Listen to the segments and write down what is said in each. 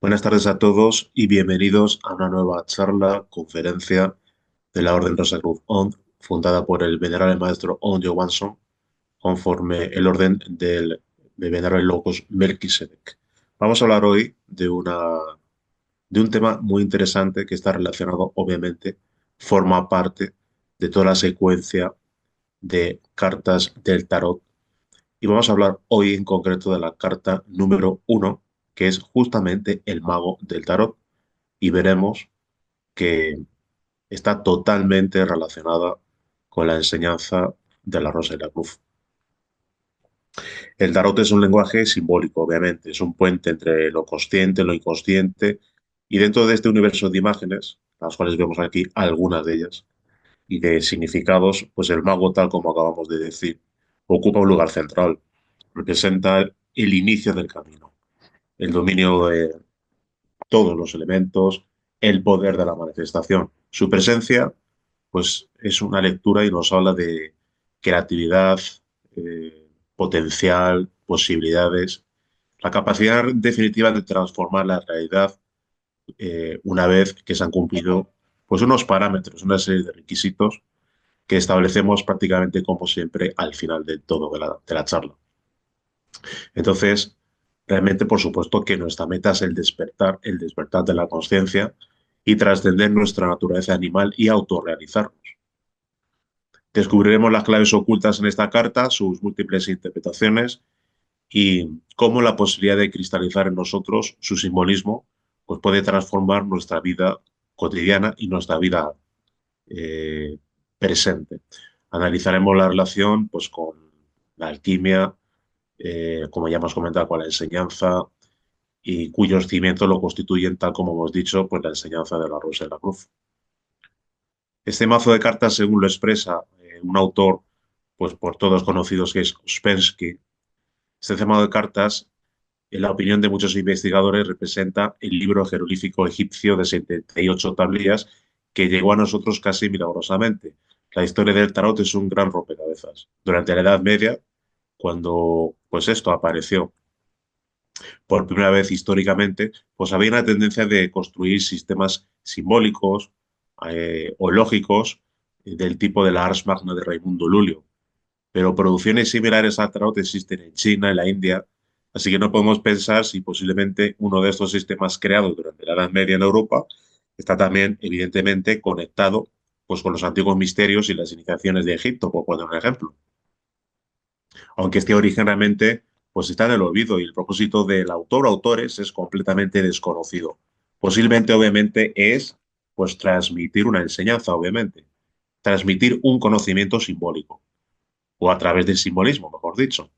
Buenas tardes a todos y bienvenidos a una nueva charla, conferencia de la Orden Rosacruz OND, fundada por el venerable maestro Onjo Johansson, conforme el orden del venerable Logos Melquisedec. Vamos a hablar hoy de un tema muy interesante que está relacionado, obviamente, forma parte de toda la secuencia de cartas del tarot. Y vamos a hablar hoy en concreto de la carta número uno, que es justamente el mago del tarot. Y veremos que está totalmente relacionada con la enseñanza de la Rosa y la Cruz. El tarot es un lenguaje simbólico, obviamente, es un puente entre lo consciente, lo inconsciente, y dentro de este universo de imágenes, las cuales vemos aquí algunas de ellas, y de significados, pues el mago, tal como acabamos de decir, ocupa un lugar central, representa el inicio del camino, el dominio de todos los elementos, el poder de la manifestación. Su presencia, pues es una lectura y nos habla de creatividad, potencial, posibilidades, la capacidad definitiva de transformar la realidad una vez que se han cumplido pues unos parámetros, una serie de requisitos que establecemos prácticamente como siempre al final de todo de la charla. Entonces, realmente, por supuesto, que nuestra meta es el despertar de la conciencia y trascender nuestra naturaleza animal y autorrealizarnos. Descubriremos las claves ocultas en esta carta, sus múltiples interpretaciones y cómo la posibilidad de cristalizar en nosotros su simbolismo pues puede transformar nuestra vida cotidiana y nuestra vida eh, presente. Analizaremos la relación pues, con la alquimia, como ya hemos comentado, con la enseñanza y cuyos cimientos lo constituyen, tal como hemos dicho, pues la enseñanza de la Rosa y la Cruz. Este mazo de cartas, según lo expresa un autor, pues por todos conocidos, que es Uspensky, este mazo de cartas, en la opinión de muchos investigadores, representa el libro jeroglífico egipcio de 78 tablillas que llegó a nosotros casi milagrosamente. La historia del tarot es un gran rompecabezas. Durante la Edad Media, cuando pues esto apareció por primera vez históricamente, pues había una tendencia de construir sistemas simbólicos o lógicos del tipo de la Ars Magna de Raimundo Lulio. Pero producciones similares al tarot existen en China, en la India, así que no podemos pensar si posiblemente uno de estos sistemas creados durante la Edad Media en Europa está también, evidentemente, conectado pues, con los antiguos misterios y las iniciaciones de Egipto, por poner un ejemplo. Aunque este origen realmente pues, está en el olvido y el propósito del autor o autores es completamente desconocido. Posiblemente, obviamente, es pues transmitir una enseñanza, obviamente, transmitir un conocimiento simbólico, o a través del simbolismo, mejor dicho.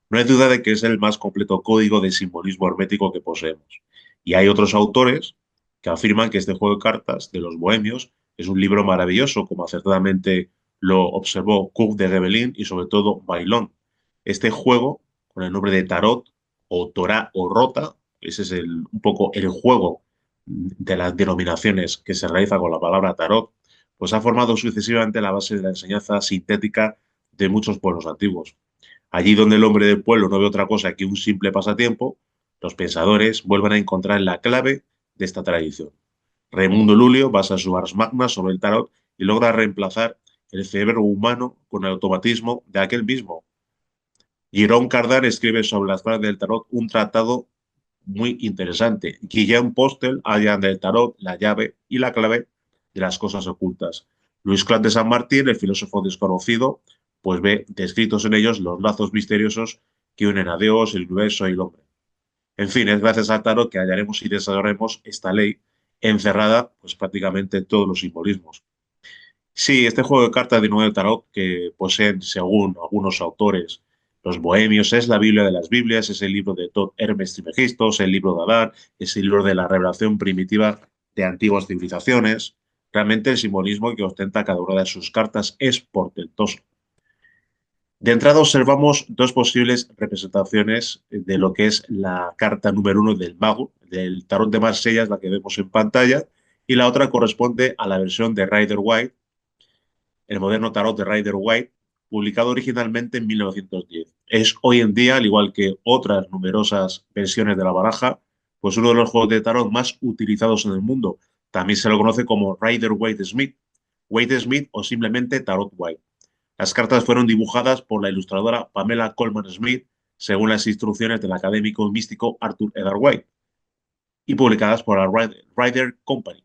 No hay duda de que es el más completo código de simbolismo hermético que poseemos. Y hay otros autores que afirman que este juego de cartas de los bohemios es un libro maravilloso, como acertadamente lo observó Cook de Rebelín y sobre todo Bailón. Este juego, con el nombre de Tarot o Torah o Rota, ese es un poco el juego de las denominaciones que se realiza con la palabra Tarot, pues ha formado sucesivamente la base de la enseñanza sintética de muchos pueblos antiguos. Allí donde el hombre del pueblo no ve otra cosa que un simple pasatiempo, los pensadores vuelven a encontrar la clave de esta tradición. Raimundo Lulio basa su Ars Magna sobre el tarot y logra reemplazar el cerebro humano con el automatismo de aquel mismo. Girón Cardán escribe sobre las claves del tarot un tratado muy interesante. Guillaume Postel halla en el tarot la llave y la clave de las cosas ocultas. Luis Clat de San Martín, el filósofo desconocido, pues ve descritos en ellos los lazos misteriosos que unen a Dios, el universo y el hombre. En fin, es gracias al tarot que hallaremos y desarrollaremos esta ley encerrada pues prácticamente en todos los simbolismos. Sí, este juego de cartas de nuevo del tarot que poseen, según algunos autores, los bohemios, es la Biblia de las Biblias, es el libro de Todd Hermes Trismegisto, es el libro de Adán, es el libro de la revelación primitiva de antiguas civilizaciones. Realmente el simbolismo que ostenta cada una de sus cartas es portentoso. De entrada observamos dos posibles representaciones de lo que es la carta número uno del mago, del tarot de Marsella, es la que vemos en pantalla, y la otra corresponde a la versión de Rider White, el moderno tarot de Rider White, publicado originalmente en 1910. Es hoy en día, al igual que otras numerosas versiones de la baraja, Pues uno de los juegos de tarot más utilizados en el mundo. También se lo conoce como Rider-Waite-Smith, Waite-Smith o simplemente Tarot White. Las cartas fueron dibujadas por la ilustradora Pamela Colman Smith según las instrucciones del académico místico Arthur Edgar White y publicadas por la Rider Company.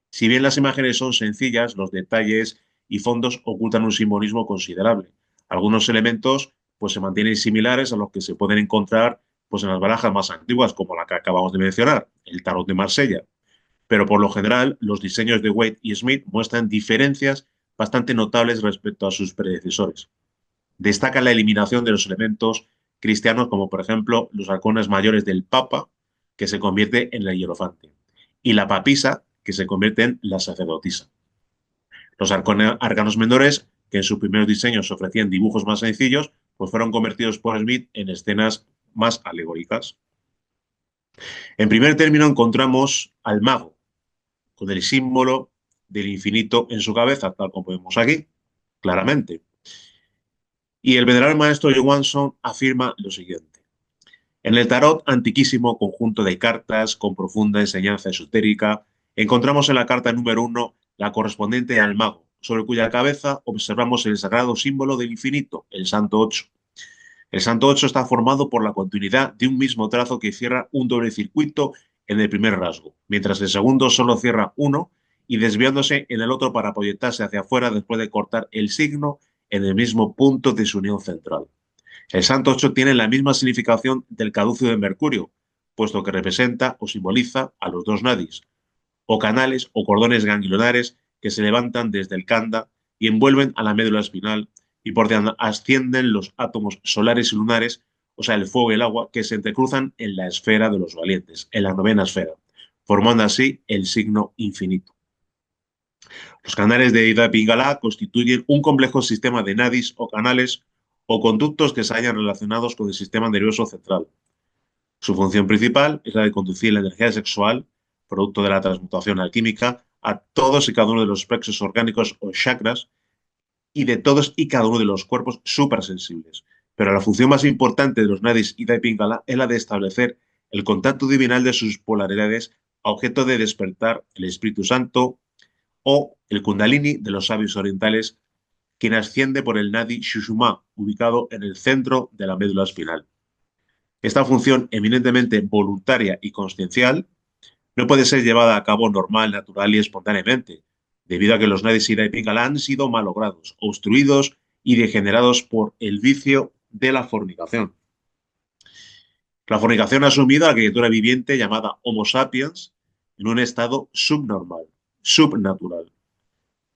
Si bien las imágenes son sencillas, los detalles y fondos ocultan un simbolismo considerable. Algunos elementos pues, se mantienen similares a los que se pueden encontrar pues, en las barajas más antiguas, como la que acabamos de mencionar, el tarot de Marsella. Pero por lo general, los diseños de Waite y Smith muestran diferencias bastante notables respecto a sus predecesores. Destaca la eliminación de los elementos cristianos, como por ejemplo los arcones mayores del Papa, que se convierte en la hierofante, y la papisa, que se convierte en la sacerdotisa. Los arcanos menores, que en sus primeros diseños ofrecían dibujos más sencillos, pues fueron convertidos por Smith en escenas más alegóricas. En primer término encontramos al mago, con el símbolo del infinito en su cabeza, tal como vemos aquí, claramente. Y el venerable maestro Johansson afirma lo siguiente. En el tarot antiquísimo conjunto de cartas con profunda enseñanza esotérica, encontramos en la carta número 1 la correspondiente al mago, sobre cuya cabeza observamos el sagrado símbolo del infinito, el Santo 8. El Santo 8 está formado por la continuidad de un mismo trazo que cierra un doble circuito en el primer rasgo, mientras el segundo solo cierra uno y desviándose en el otro para proyectarse hacia afuera después de cortar el signo en el mismo punto de su unión central. El Santo 8 tiene la misma significación del caducio de Mercurio, puesto que representa o simboliza a los dos nadis, o canales o cordones ganglionares que se levantan desde el canda y envuelven a la médula espinal y por donde ascienden los átomos solares y lunares, o sea, el fuego y el agua, que se entrecruzan en la esfera de los valientes, en la novena esfera, formando así el signo infinito. Los canales de Ida Pingala constituyen un complejo sistema de nadis o canales o conductos que se hallan relacionados con el sistema nervioso central. Su función principal es la de conducir la energía sexual, producto de la transmutación alquímica, a todos y cada uno de los plexos orgánicos o chakras y de todos y cada uno de los cuerpos supersensibles. Pero la función más importante de los nadis Ida y Pingala es la de establecer el contacto divinal de sus polaridades a objeto de despertar el Espíritu Santo o el Kundalini de los sabios orientales, quien asciende por el Nadi Shushuma, ubicado en el centro de la médula espinal. Esta función eminentemente voluntaria y consciencial no puede ser llevada a cabo normal, natural y espontáneamente, debido a que los nadis Ida y Pingala han sido malogrados, obstruidos y degenerados por el vicio de la fornicación. La fornicación ha sumido a la criatura viviente llamada Homo sapiens en un estado subnormal, subnatural.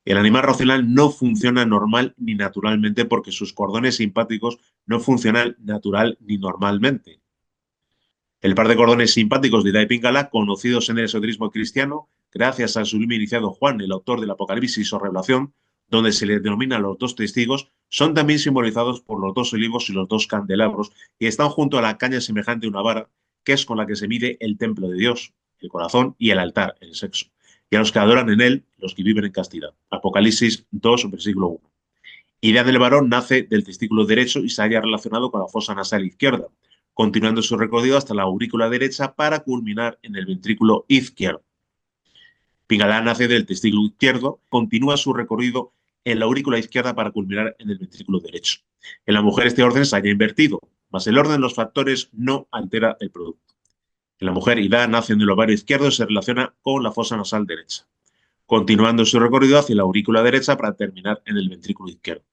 El animal racional no funciona normal ni naturalmente porque sus cordones simpáticos no funcionan natural ni normalmente. El par de cordones simpáticos de Ida y Pingala, conocidos en el esoterismo cristiano, gracias al sublime iniciado Juan, el autor del Apocalipsis o Revelación, donde se les denomina los dos testigos, son también simbolizados por los dos olivos y los dos candelabros y están junto a la caña semejante a una vara, que es con la que se mide el templo de Dios, el corazón y el altar, el sexo, y a los que adoran en él, los que viven en castidad. Apocalipsis 2, versículo 1. Idea del varón nace del testículo derecho y se halla relacionado con la fosa nasal izquierda, continuando su recorrido hasta la aurícula derecha para culminar en el ventrículo izquierdo. Pingala nace del testículo izquierdo, continúa su recorrido en la aurícula izquierda para culminar en el ventrículo derecho. En la mujer este orden se halla invertido, mas el orden de los factores no altera el producto. En la mujer Ida nace en el ovario izquierdo y se relaciona con la fosa nasal derecha, continuando su recorrido hacia la aurícula derecha para terminar en el ventrículo izquierdo.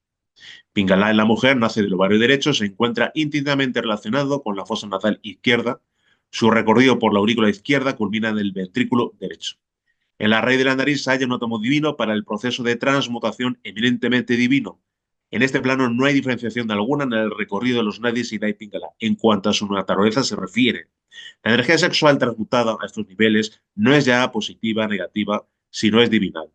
Pingala en la mujer nace del ovario derecho, se encuentra íntimamente relacionado con la fosa nasal izquierda. Su recorrido por la aurícula izquierda culmina en el ventrículo derecho. En la raíz de la nariz se halla un átomo divino para el proceso de transmutación eminentemente divino. En este plano no hay diferenciación alguna en el recorrido de los nadis Ida y Pingala en cuanto a su naturaleza se refiere. La energía sexual transmutada a estos niveles no es ya positiva, negativa, sino es divinal.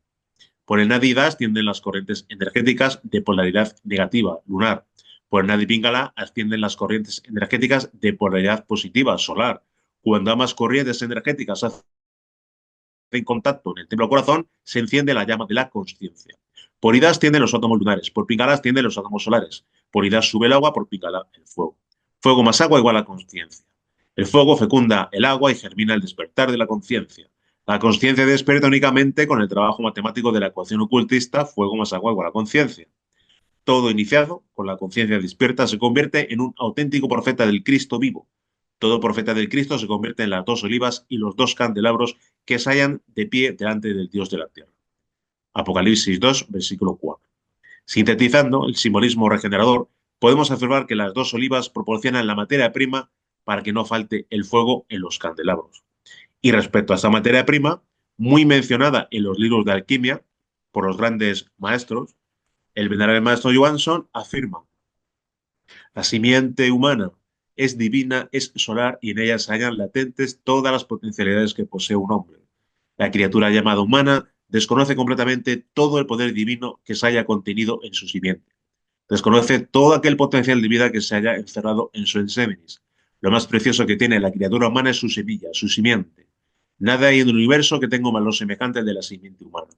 Por el Nadi Ida ascienden las corrientes energéticas de polaridad negativa, lunar. Por el Nadi Pingala ascienden las corrientes energéticas de polaridad positiva, solar. Cuando ambas corrientes energéticas hacen contacto en el templo corazón, se enciende la llama de la consciencia. Por Ida ascienden los átomos lunares, por Pingala ascienden los átomos solares. Por Ida sube el agua, por Pingala el fuego. Fuego más agua igual a consciencia. El fuego fecunda el agua y germina el despertar de la conciencia. La conciencia despierta únicamente con el trabajo matemático de la ecuación ocultista fuego más agua igual a conciencia. Todo iniciado con la conciencia despierta se convierte en un auténtico profeta del Cristo vivo. Todo profeta del Cristo se convierte en las dos olivas y los dos candelabros que se hallan de pie delante del Dios de la tierra. Apocalipsis 2, versículo 4. Sintetizando el simbolismo regenerador, podemos afirmar que las dos olivas proporcionan la materia prima para que no falte el fuego en los candelabros. Y respecto a esta materia prima, muy mencionada en los libros de alquimia por los grandes maestros, el venerable maestro Johansson afirma: la simiente humana es divina, es solar y en ella se hallan latentes todas las potencialidades que posee un hombre. La criatura llamada humana desconoce completamente todo el poder divino que se haya contenido en su simiente. Desconoce todo aquel potencial de vida que se haya encerrado en su ensémenis. Lo más precioso que tiene la criatura humana es su semilla, su simiente. Nada hay en el universo que tenga un valor semejante al de la simiente humana.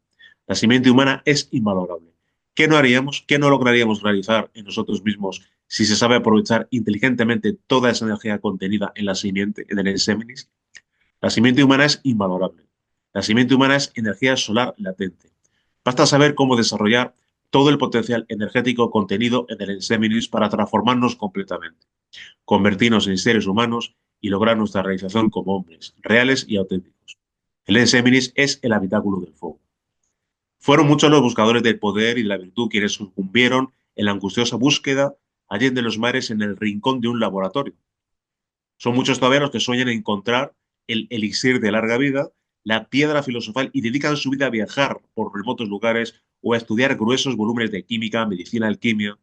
La simiente humana es invalorable. ¿Qué no haríamos, qué no lograríamos realizar en nosotros mismos si se sabe aprovechar inteligentemente toda esa energía contenida en la simiente, en el ensémenis? La simiente humana es invalorable. La simiente humana es energía solar latente. Basta saber cómo desarrollar todo el potencial energético contenido en el ensémenis para transformarnos completamente, convertirnos en seres humanos y lograr nuestra realización como hombres, reales y auténticos. El ensémenis es el habitáculo del fuego. Fueron muchos los buscadores del poder y de la virtud quienes sucumbieron en la angustiosa búsqueda allende los mares en el rincón de un laboratorio. Son muchos todavía los que sueñan encontrar el elixir de larga vida, la piedra filosofal y dedican su vida a viajar por remotos lugares o a estudiar gruesos volúmenes de química, medicina, alquimia.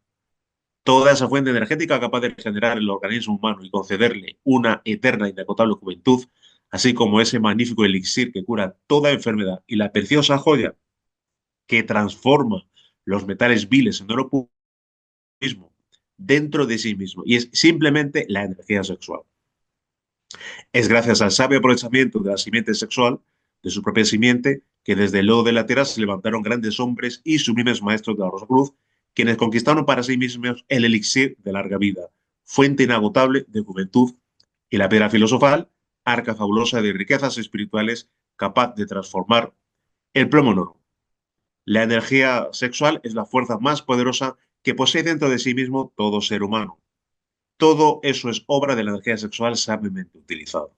Toda esa fuente energética capaz de regenerar el organismo humano y concederle una eterna e inagotable juventud, así como ese magnífico elixir que cura toda enfermedad y la preciosa joya que transforma los metales viles en oro puro mismo dentro de sí mismo. Y es simplemente la energía sexual. Es gracias al sabio aprovechamiento de la simiente sexual, de su propia simiente, que desde el lodo de la tierra se levantaron grandes hombres y sublimes maestros de la Rosa Cruz, quienes conquistaron para sí mismos el elixir de larga vida, fuente inagotable de juventud, y la piedra filosofal, arca fabulosa de riquezas espirituales, capaz de transformar el plomo en oro. La energía sexual es la fuerza más poderosa que posee dentro de sí mismo todo ser humano. Todo eso es obra de la energía sexual sabiamente utilizada.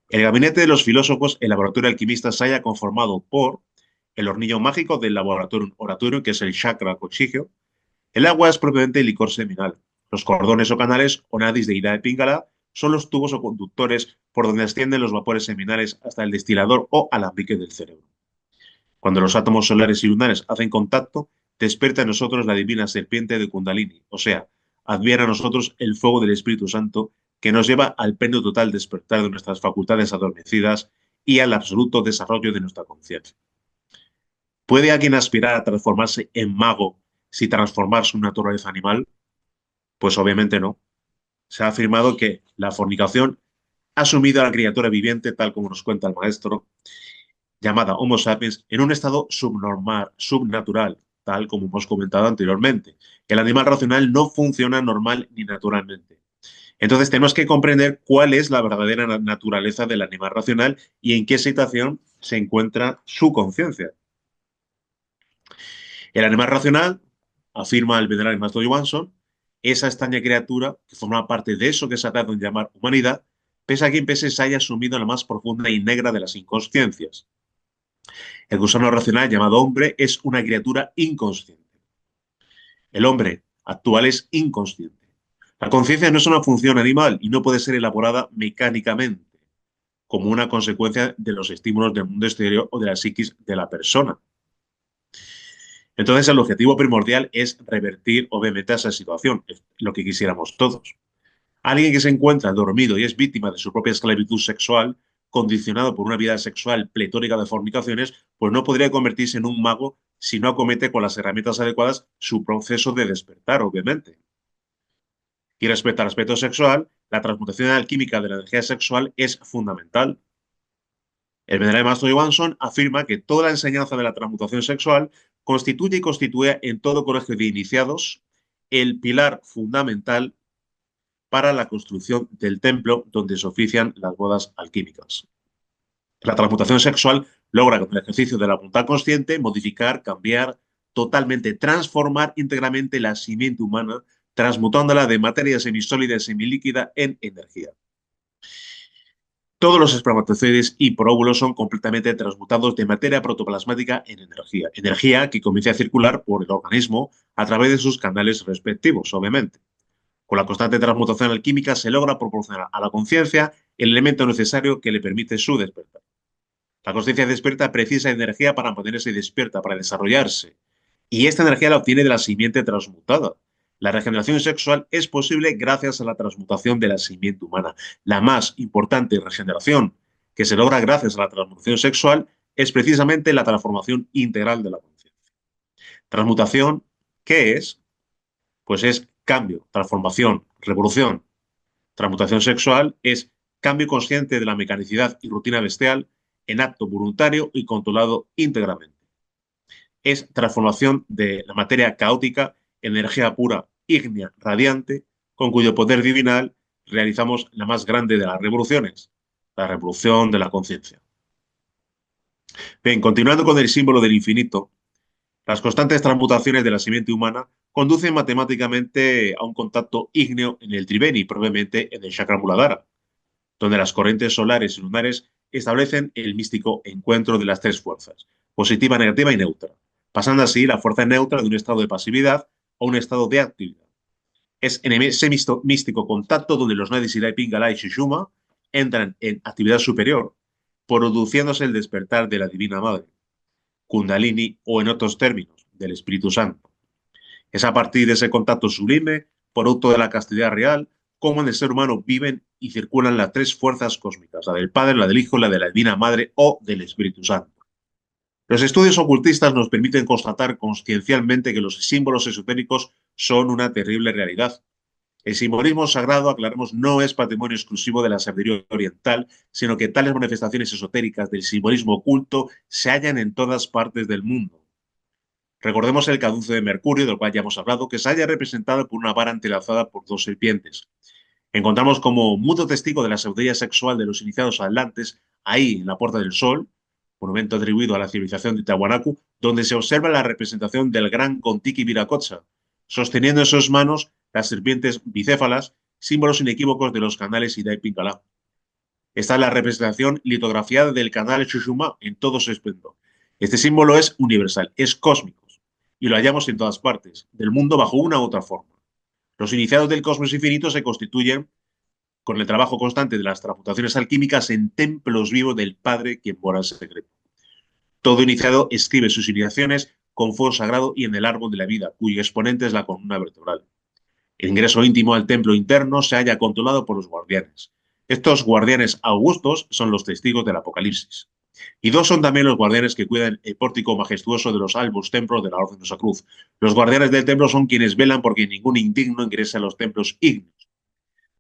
El gabinete de los filósofos, el laboratorio alquimista, se haya conformado por el hornillo mágico del laboratorio oratorio, que es el chakra cochigio. El agua es propiamente el licor seminal. Los cordones o canales, o nadis de Ida de Pingala, son los tubos o conductores por donde ascienden los vapores seminales hasta el destilador o alambique del cerebro. Cuando los átomos solares y lunares hacen contacto, despierta en nosotros la divina serpiente de Kundalini, o sea, adviene a nosotros el fuego del Espíritu Santo que nos lleva al pleno total despertar de nuestras facultades adormecidas y al absoluto desarrollo de nuestra conciencia. ¿Puede alguien aspirar a transformarse en mago si transformar su naturaleza animal? Pues obviamente no. Se ha afirmado que la fornicación ha sumido a la criatura viviente, tal como nos cuenta el maestro, llamada Homo sapiens, en un estado subnormal, subnatural, tal como hemos comentado anteriormente. El animal racional no funciona normal ni naturalmente. Entonces tenemos que comprender cuál es la verdadera naturaleza del animal racional y en qué situación se encuentra su conciencia. El animal racional, afirma el venerable maestro Johansson, esa extraña criatura que forma parte de eso que se ha dado en llamar humanidad, pese a quien pese se haya sumido en la más profunda y negra de las inconsciencias. El gusano racional llamado hombre es una criatura inconsciente. El hombre actual es inconsciente. La conciencia no es una función animal y no puede ser elaborada mecánicamente como una consecuencia de los estímulos del mundo exterior o de la psiquis de la persona. Entonces, el objetivo primordial es revertir, obviamente, esa situación, es lo que quisiéramos todos. Alguien que se encuentra dormido y es víctima de su propia esclavitud sexual, condicionado por una vida sexual pletórica de fornicaciones, pues no podría convertirse en un mago si no acomete con las herramientas adecuadas su proceso de despertar, obviamente. Y respecto al aspecto sexual, la transmutación alquímica de la energía sexual es fundamental. El venerable maestro Johansson afirma que toda la enseñanza de la transmutación sexual constituye y constituye en todo colegio de iniciados el pilar fundamental para la construcción del templo donde se ofician las bodas alquímicas. La transmutación sexual logra con el ejercicio de la voluntad consciente modificar, cambiar, totalmente transformar íntegramente la simiente humana, transmutándola de materia semisólida y semilíquida en energía. Todos los espermatozoides y próbulos son completamente transmutados de materia protoplasmática en energía. Energía que comienza a circular por el organismo a través de sus canales respectivos, obviamente. Con la constante transmutación alquímica se logra proporcionar a la conciencia el elemento necesario que le permite su despertar. La conciencia despierta precisa energía para mantenerse despierta, para desarrollarse. Y esta energía la obtiene de la simiente transmutada. La regeneración sexual es posible gracias a la transmutación de la simiente humana. La más importante regeneración que se logra gracias a la transmutación sexual es precisamente la transformación integral de la conciencia. Transmutación, ¿qué es? Pues es cambio, transformación, revolución. Transmutación sexual es cambio consciente de la mecanicidad y rutina bestial en acto voluntario y controlado íntegramente. Es transformación de la materia caótica en energía pura, ígnea, radiante, con cuyo poder divinal realizamos la más grande de las revoluciones, la revolución de la conciencia. Bien, continuando con el símbolo del infinito, las constantes transmutaciones de la simiente humana conducen matemáticamente a un contacto ígneo en el Triveni, probablemente en el chakra Muladhara, donde las corrientes solares y lunares establecen el místico encuentro de las tres fuerzas, positiva, negativa y neutra, pasando así la fuerza neutra de un estado de pasividad a un estado de actividad. Es en ese místico contacto donde los nadis Siddha, Pingala y Sushumna entran en actividad superior, produciéndose el despertar de la Divina Madre, Kundalini o en otros términos, del Espíritu Santo. Es a partir de ese contacto sublime, producto de la castidad real, cómo en el ser humano viven y circulan las tres fuerzas cósmicas, la del Padre, la del Hijo, la de la Divina Madre o del Espíritu Santo. Los estudios ocultistas nos permiten constatar consciencialmente que los símbolos esotéricos son una terrible realidad. El simbolismo sagrado, aclaremos, no es patrimonio exclusivo de la sabiduría oriental, sino que tales manifestaciones esotéricas del simbolismo oculto se hallan en todas partes del mundo. Recordemos el caduce de Mercurio, del cual ya hemos hablado, que se halla representado por una vara entrelazada por dos serpientes. Encontramos como mudo testigo de la sabiduría sexual de los iniciados atlantes, ahí en la Puerta del Sol, monumento atribuido a la civilización de Tiahuanacu, donde se observa la representación del gran Contiki Viracocha, sosteniendo en sus manos las serpientes bicéfalas, símbolos inequívocos de los canales Ida y Pingala. Está la representación litografiada del canal Chuchumá en todo su esplendor. Este símbolo es universal, es cósmico, y lo hallamos en todas partes, del mundo bajo una u otra forma. Los iniciados del cosmos infinito se constituyen, con el trabajo constante de las transmutaciones alquímicas, en templos vivos del Padre quien mora en secreto. Todo iniciado escribe sus iniciaciones con fuego sagrado y en el árbol de la vida, cuyo exponente es la columna vertebral. El ingreso íntimo al templo interno se halla controlado por los guardianes. Estos guardianes augustos son los testigos del Apocalipsis. Y dos son también los guardianes que cuidan el pórtico majestuoso de los albos templos de la Orden de la Cruz. Los guardianes del templo son quienes velan porque ningún indigno ingrese a los templos ígneos.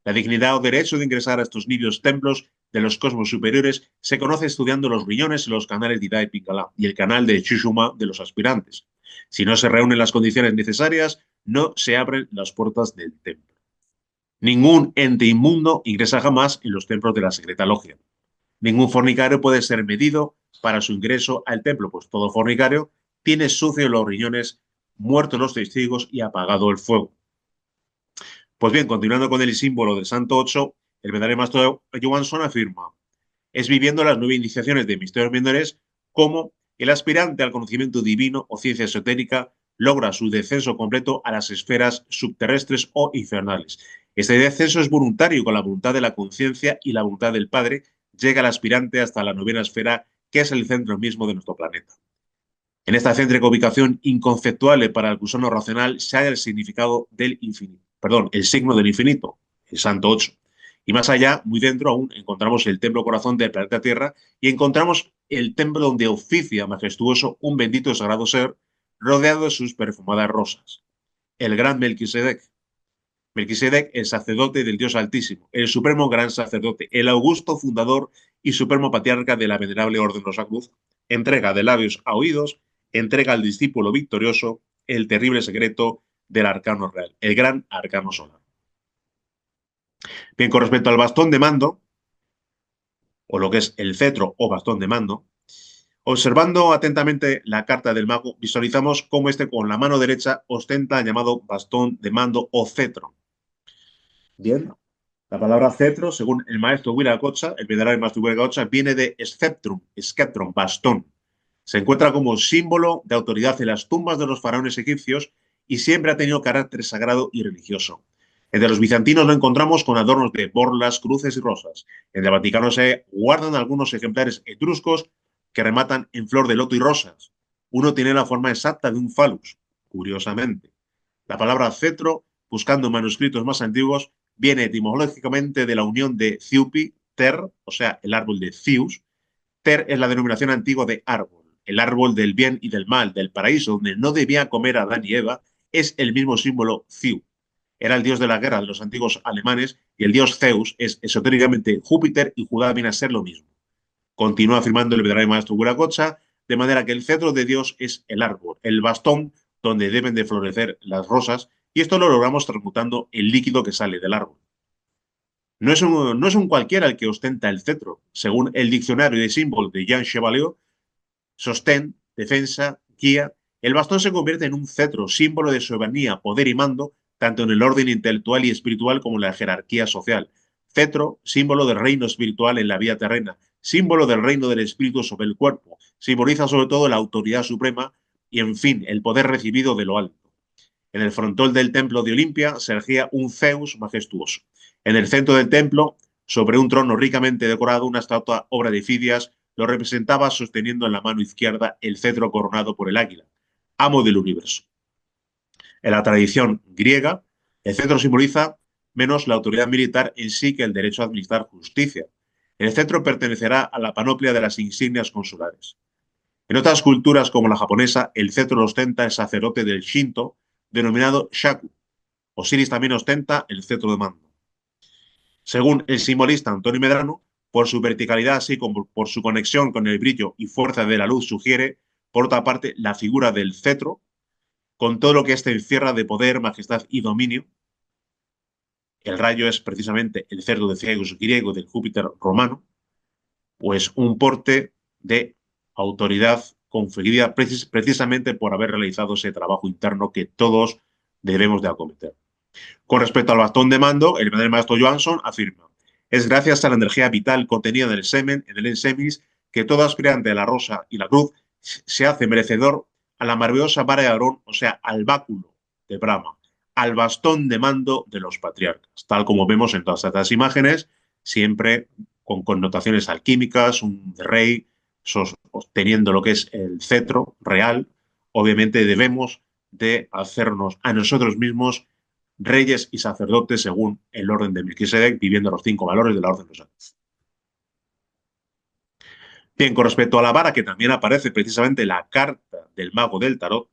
La dignidad o derecho de ingresar a estos niveos templos de los cosmos superiores se conoce estudiando los riñones y los canales de Ida y Pingala y el canal de Chuchumá de los aspirantes. Si no se reúnen las condiciones necesarias, no se abren las puertas del templo. Ningún ente inmundo ingresa jamás en los templos de la secreta logia. Ningún fornicario puede ser medido para su ingreso al templo, pues todo fornicario tiene sucios los riñones, muertos los testigos y apagado el fuego. Pues bien, continuando con el símbolo del Santo Ocho, el verdadero maestro Johansson afirma: es viviendo las 9 iniciaciones de misterios menores como el aspirante al conocimiento divino o ciencia esotérica logra su descenso completo a las esferas subterrestres o infernales. Este descenso es voluntario, con la voluntad de la conciencia y la voluntad del Padre llega el aspirante hasta la 9ª esfera, que es el centro mismo de nuestro planeta. En esta céntrica ubicación inconceptuable para el gusano racional se halla el significado del infinito, el signo del infinito, el Santo Ocho. Y más allá, muy dentro aún, encontramos el templo corazón del planeta Tierra y encontramos el templo donde oficia majestuoso un bendito y sagrado ser rodeado de sus perfumadas rosas, el gran Melquisedec. Melquisedec, el sacerdote del Dios Altísimo, el supremo gran sacerdote, el augusto fundador y supremo patriarca de la venerable Orden Rosacruz, entrega de labios a oídos, entrega al discípulo victorioso el terrible secreto del arcano real, el gran arcano solar. Bien, con respecto al bastón de mando, o lo que es el cetro o bastón de mando, observando atentamente la carta del mago, visualizamos cómo este con la mano derecha ostenta el llamado bastón de mando o cetro. Bien, la palabra cetro, según el maestro Viracocha, el venerable maestro Viracocha, viene de sceptrum, bastón. Se encuentra como símbolo de autoridad en las tumbas de los faraones egipcios y siempre ha tenido carácter sagrado y religioso. Entre los bizantinos lo encontramos con adornos de borlas, cruces y rosas. En el Vaticano se guardan algunos ejemplares etruscos que rematan en flor de loto y rosas. Uno tiene la forma exacta de un falus, curiosamente. La palabra cetro, buscando en manuscritos más antiguos, viene etimológicamente de la unión de ciupi, ter, o sea, el árbol de Cius. Ter es la denominación antigua de árbol, el árbol del bien y del mal, del paraíso, donde no debía comer Adán y Eva, es el mismo símbolo Ciu. Era el dios de la guerra de los antiguos alemanes y el dios Zeus es esotéricamente Júpiter y Judá viene a ser lo mismo. Continúa afirmando el venerable maestro Viracocha, de manera que el cetro de Dios es el árbol, el bastón donde deben de florecer las rosas, y esto lo logramos transmutando el líquido que sale del árbol. No es un cualquiera el que ostenta el cetro. Según el diccionario de símbolos de Jean Chevalier, sostén, defensa, guía, el bastón se convierte en un cetro, símbolo de soberanía, poder y mando, tanto en el orden intelectual y espiritual como en la jerarquía social. Cetro, símbolo del reino espiritual en la vida terrena, símbolo del reino del espíritu sobre el cuerpo, simboliza sobre todo la autoridad suprema y, en fin, el poder recibido de lo alto. En el frontón del templo de Olimpia se erigía un Zeus majestuoso. En el centro del templo, sobre un trono ricamente decorado, una estatua obra de Fidias lo representaba sosteniendo en la mano izquierda el cetro coronado por el águila, amo del universo. En la tradición griega, el cetro simboliza menos la autoridad militar en sí que el derecho a administrar justicia. El cetro pertenecerá a la panoplia de las insignias consulares. En otras culturas como la japonesa, el cetro lo ostenta el sacerdote del Shinto, denominado shaku. Osiris también ostenta el cetro de mando. Según el simbolista Antonio Medrano, por su verticalidad así como por su conexión con el brillo y fuerza de la luz sugiere, por otra parte, la figura del cetro, con todo lo que éste encierra de poder, majestad y dominio. El rayo es precisamente el cetro de Zeus griego del Júpiter romano, pues un porte de autoridad conferida precisamente por haber realizado ese trabajo interno que todos debemos de acometer. Con respecto al bastón de mando, el maestro Johansson afirma: es gracias a la energía vital contenida en el semen, en el ensemis, que todo aspirante a la rosa y la cruz se hace merecedor a la maravillosa vara de Aarón, o sea, al báculo de Brahma, al bastón de mando de los patriarcas, tal como vemos en todas estas imágenes, siempre con connotaciones alquímicas, un rey teniendo lo que es el cetro real. Obviamente debemos de hacernos a nosotros mismos reyes y sacerdotes según el orden de Melquisedec, viviendo los 5 valores de la orden de los santos. Bien, con respecto a la vara, que también aparece precisamente en la carta del mago del tarot,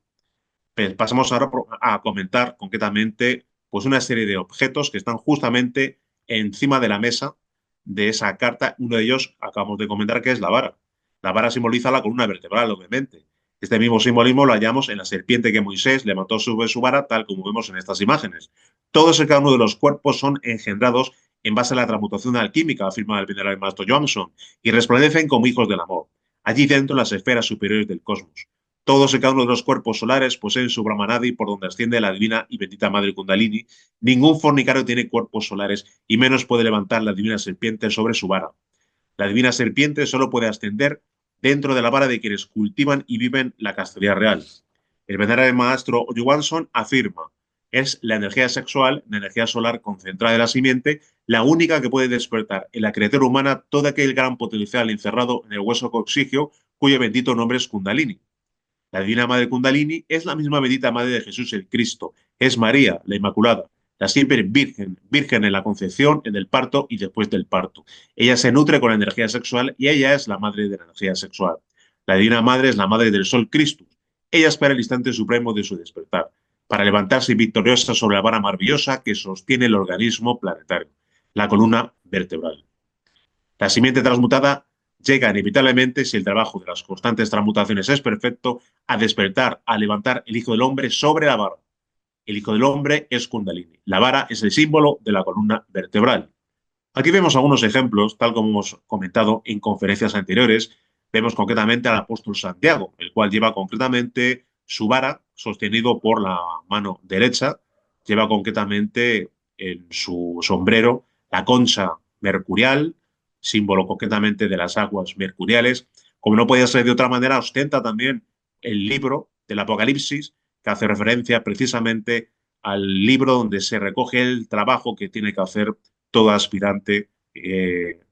pues pasamos ahora a comentar concretamente pues una serie de objetos que están justamente encima de la mesa de esa carta. Uno de ellos acabamos de comentar que es la vara. La vara simboliza la columna vertebral, obviamente. Este mismo simbolismo lo hallamos en la serpiente que Moisés levantó sobre su vara, tal como vemos en estas imágenes. Todos y cada uno de los cuerpos son engendrados en base a la transmutación alquímica, afirma el venerable maestro Johansson, y resplandecen como hijos del amor, allí dentro en las esferas superiores del cosmos. Todos y cada uno de los cuerpos solares poseen su Brahmanadi por donde asciende la divina y bendita Madre Kundalini. Ningún fornicario tiene cuerpos solares y menos puede levantar la divina serpiente sobre su vara. La divina serpiente solo puede ascender dentro de la vara de quienes cultivan y viven la castidad real. El venerable maestro Johansson afirma: es la energía sexual, la energía solar concentrada de la simiente, la única que puede despertar en la criatura humana todo aquel gran potencial encerrado en el hueso coxigio, cuyo bendito nombre es Kundalini. La Divina Madre Kundalini es la misma bendita Madre de Jesús el Cristo. Es María, la Inmaculada, la siempre virgen, virgen en la concepción, en el parto y después del parto. Ella se nutre con la energía sexual y ella es la madre de la energía sexual. La Divina Madre es la madre del Sol Cristo. Ella espera el instante supremo de su despertar, para levantarse victoriosa sobre la vara maravillosa que sostiene el organismo planetario, la columna vertebral. La simiente transmutada llega inevitablemente, si el trabajo de las constantes transmutaciones es perfecto, a despertar, a levantar el Hijo del Hombre sobre la vara. El Hijo del Hombre es Kundalini. La vara es el símbolo de la columna vertebral. Aquí vemos algunos ejemplos, tal como hemos comentado en conferencias anteriores. Vemos concretamente al apóstol Santiago, el cual lleva concretamente su vara sostenido por la mano derecha, lleva concretamente en su sombrero la concha mercurial, símbolo concretamente de las aguas mercuriales. Como no podía ser de otra manera, ostenta también el libro del Apocalipsis, que hace referencia precisamente al libro donde se recoge el trabajo que tiene que hacer todo aspirante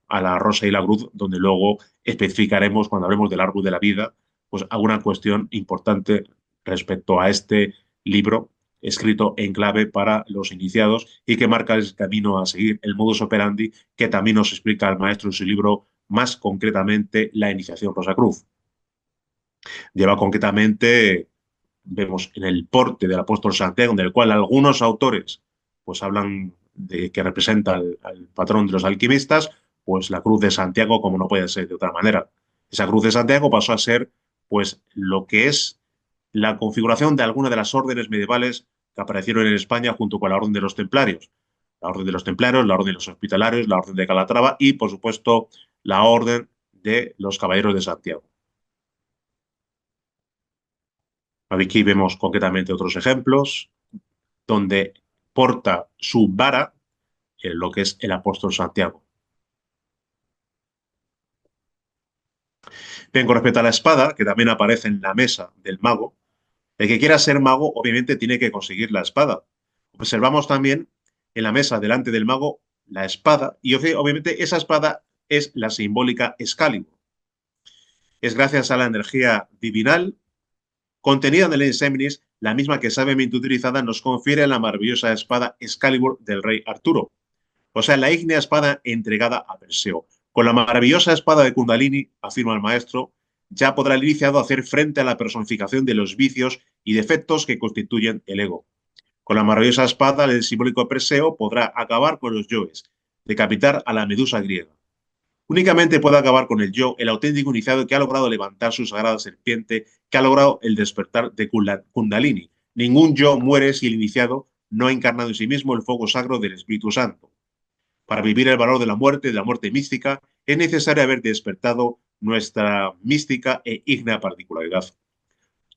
a la rosa y la cruz, donde luego especificaremos cuando hablemos del árbol de la vida, pues alguna cuestión importante respecto a este libro escrito en clave para los iniciados y que marca el camino a seguir, el modus operandi que también nos explica el maestro en su libro, más concretamente La iniciación Rosacruz. Lleva concretamente, vemos en el porte del apóstol Santiago, en el cual algunos autores pues hablan de que representa al patrón de los alquimistas, pues la cruz de Santiago, como no puede ser de otra manera. Esa cruz de Santiago pasó a ser pues lo que es la configuración de algunas de las órdenes medievales que aparecieron en España junto con la Orden de los Templarios. La Orden de los Templarios, la Orden de los Hospitalarios, la Orden de Calatrava y, por supuesto, la Orden de los Caballeros de Santiago. Aquí vemos concretamente otros ejemplos donde porta su vara en lo que es el apóstol Santiago. Bien, con respecto a la espada, que también aparece en la mesa del mago, el que quiera ser mago obviamente tiene que conseguir la espada. Observamos también en la mesa delante del mago la espada y obviamente esa espada es la simbólica Excalibur. Es gracias a la energía divinal contenida en el Inseminis, la misma que sabiamente utilizada nos confiere la maravillosa espada Excalibur del rey Arturo, o sea, la ígnea espada entregada a Perseo. Con la maravillosa espada de Kundalini, afirma el maestro, ya podrá el iniciado hacer frente a la personificación de los vicios y defectos que constituyen el ego. Con la maravillosa espada del simbólico Perseo podrá acabar con los yoes, decapitar a la medusa griega. Únicamente puede acabar con el yo, el auténtico iniciado que ha logrado levantar su sagrada serpiente, que ha logrado el despertar de Kundalini. Ningún yo muere si el iniciado no ha encarnado en sí mismo el fuego sagro del Espíritu Santo. Para vivir el valor de la muerte mística, es necesario haber despertado nuestra mística e ígnea particularidad.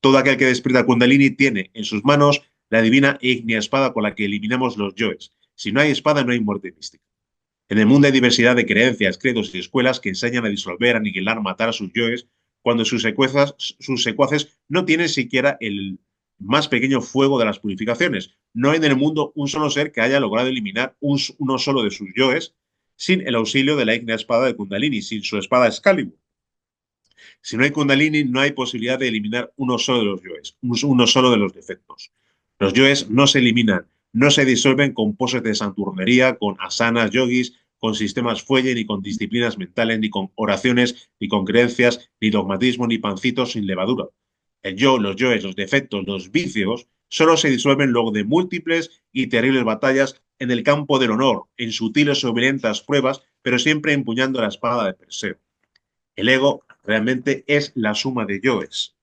Todo aquel que despierta Kundalini tiene en sus manos la divina e ígnea espada con la que eliminamos los yoes. Si no hay espada, no hay muerte mística. En el mundo hay diversidad de creencias, credos y escuelas que enseñan a disolver, aniquilar, matar a sus yoes, cuando sus secuaces no tienen siquiera el más pequeño fuego de las purificaciones. No hay en el mundo un solo ser que haya logrado eliminar uno solo de sus yoes sin el auxilio de la ígnea espada de Kundalini, sin su espada Excalibur. Si no hay Kundalini, no hay posibilidad de eliminar uno solo de los yoes, uno solo de los defectos. Los yoes no se eliminan, no se disuelven con poses de santurronería, con asanas yogis, con sistemas fuelle, ni con disciplinas mentales, ni con oraciones, ni con creencias, ni dogmatismo, ni pancitos sin levadura. El yo, los yoes, los defectos, los vicios, solo se disuelven luego de múltiples y terribles batallas en el campo del honor, en sutiles o violentas pruebas, pero siempre empuñando la espada de Perseo. El ego realmente es la suma de yoes.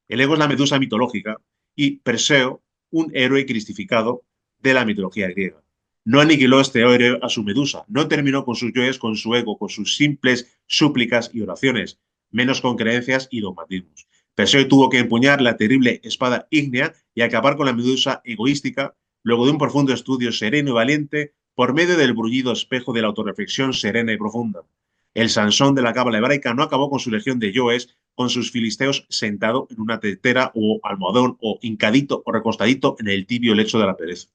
El ego es la medusa mitológica y Perseo, un héroe cristificado de la mitología griega. No aniquiló este héroe a su medusa, no terminó con sus yoes, con su ego, con sus simples súplicas y oraciones, menos con creencias y dogmatismos. Perseo tuvo que empuñar la terrible espada ígnea y acabar con la medusa egoística, luego de un profundo estudio sereno y valiente, por medio del brullido espejo de la autorreflexión serena y profunda. El Sansón de la cábala hebraica no acabó con su legión de yoes, con sus filisteos sentado en una tetera o almohadón o hincadito o recostadito en el tibio lecho de la pereza.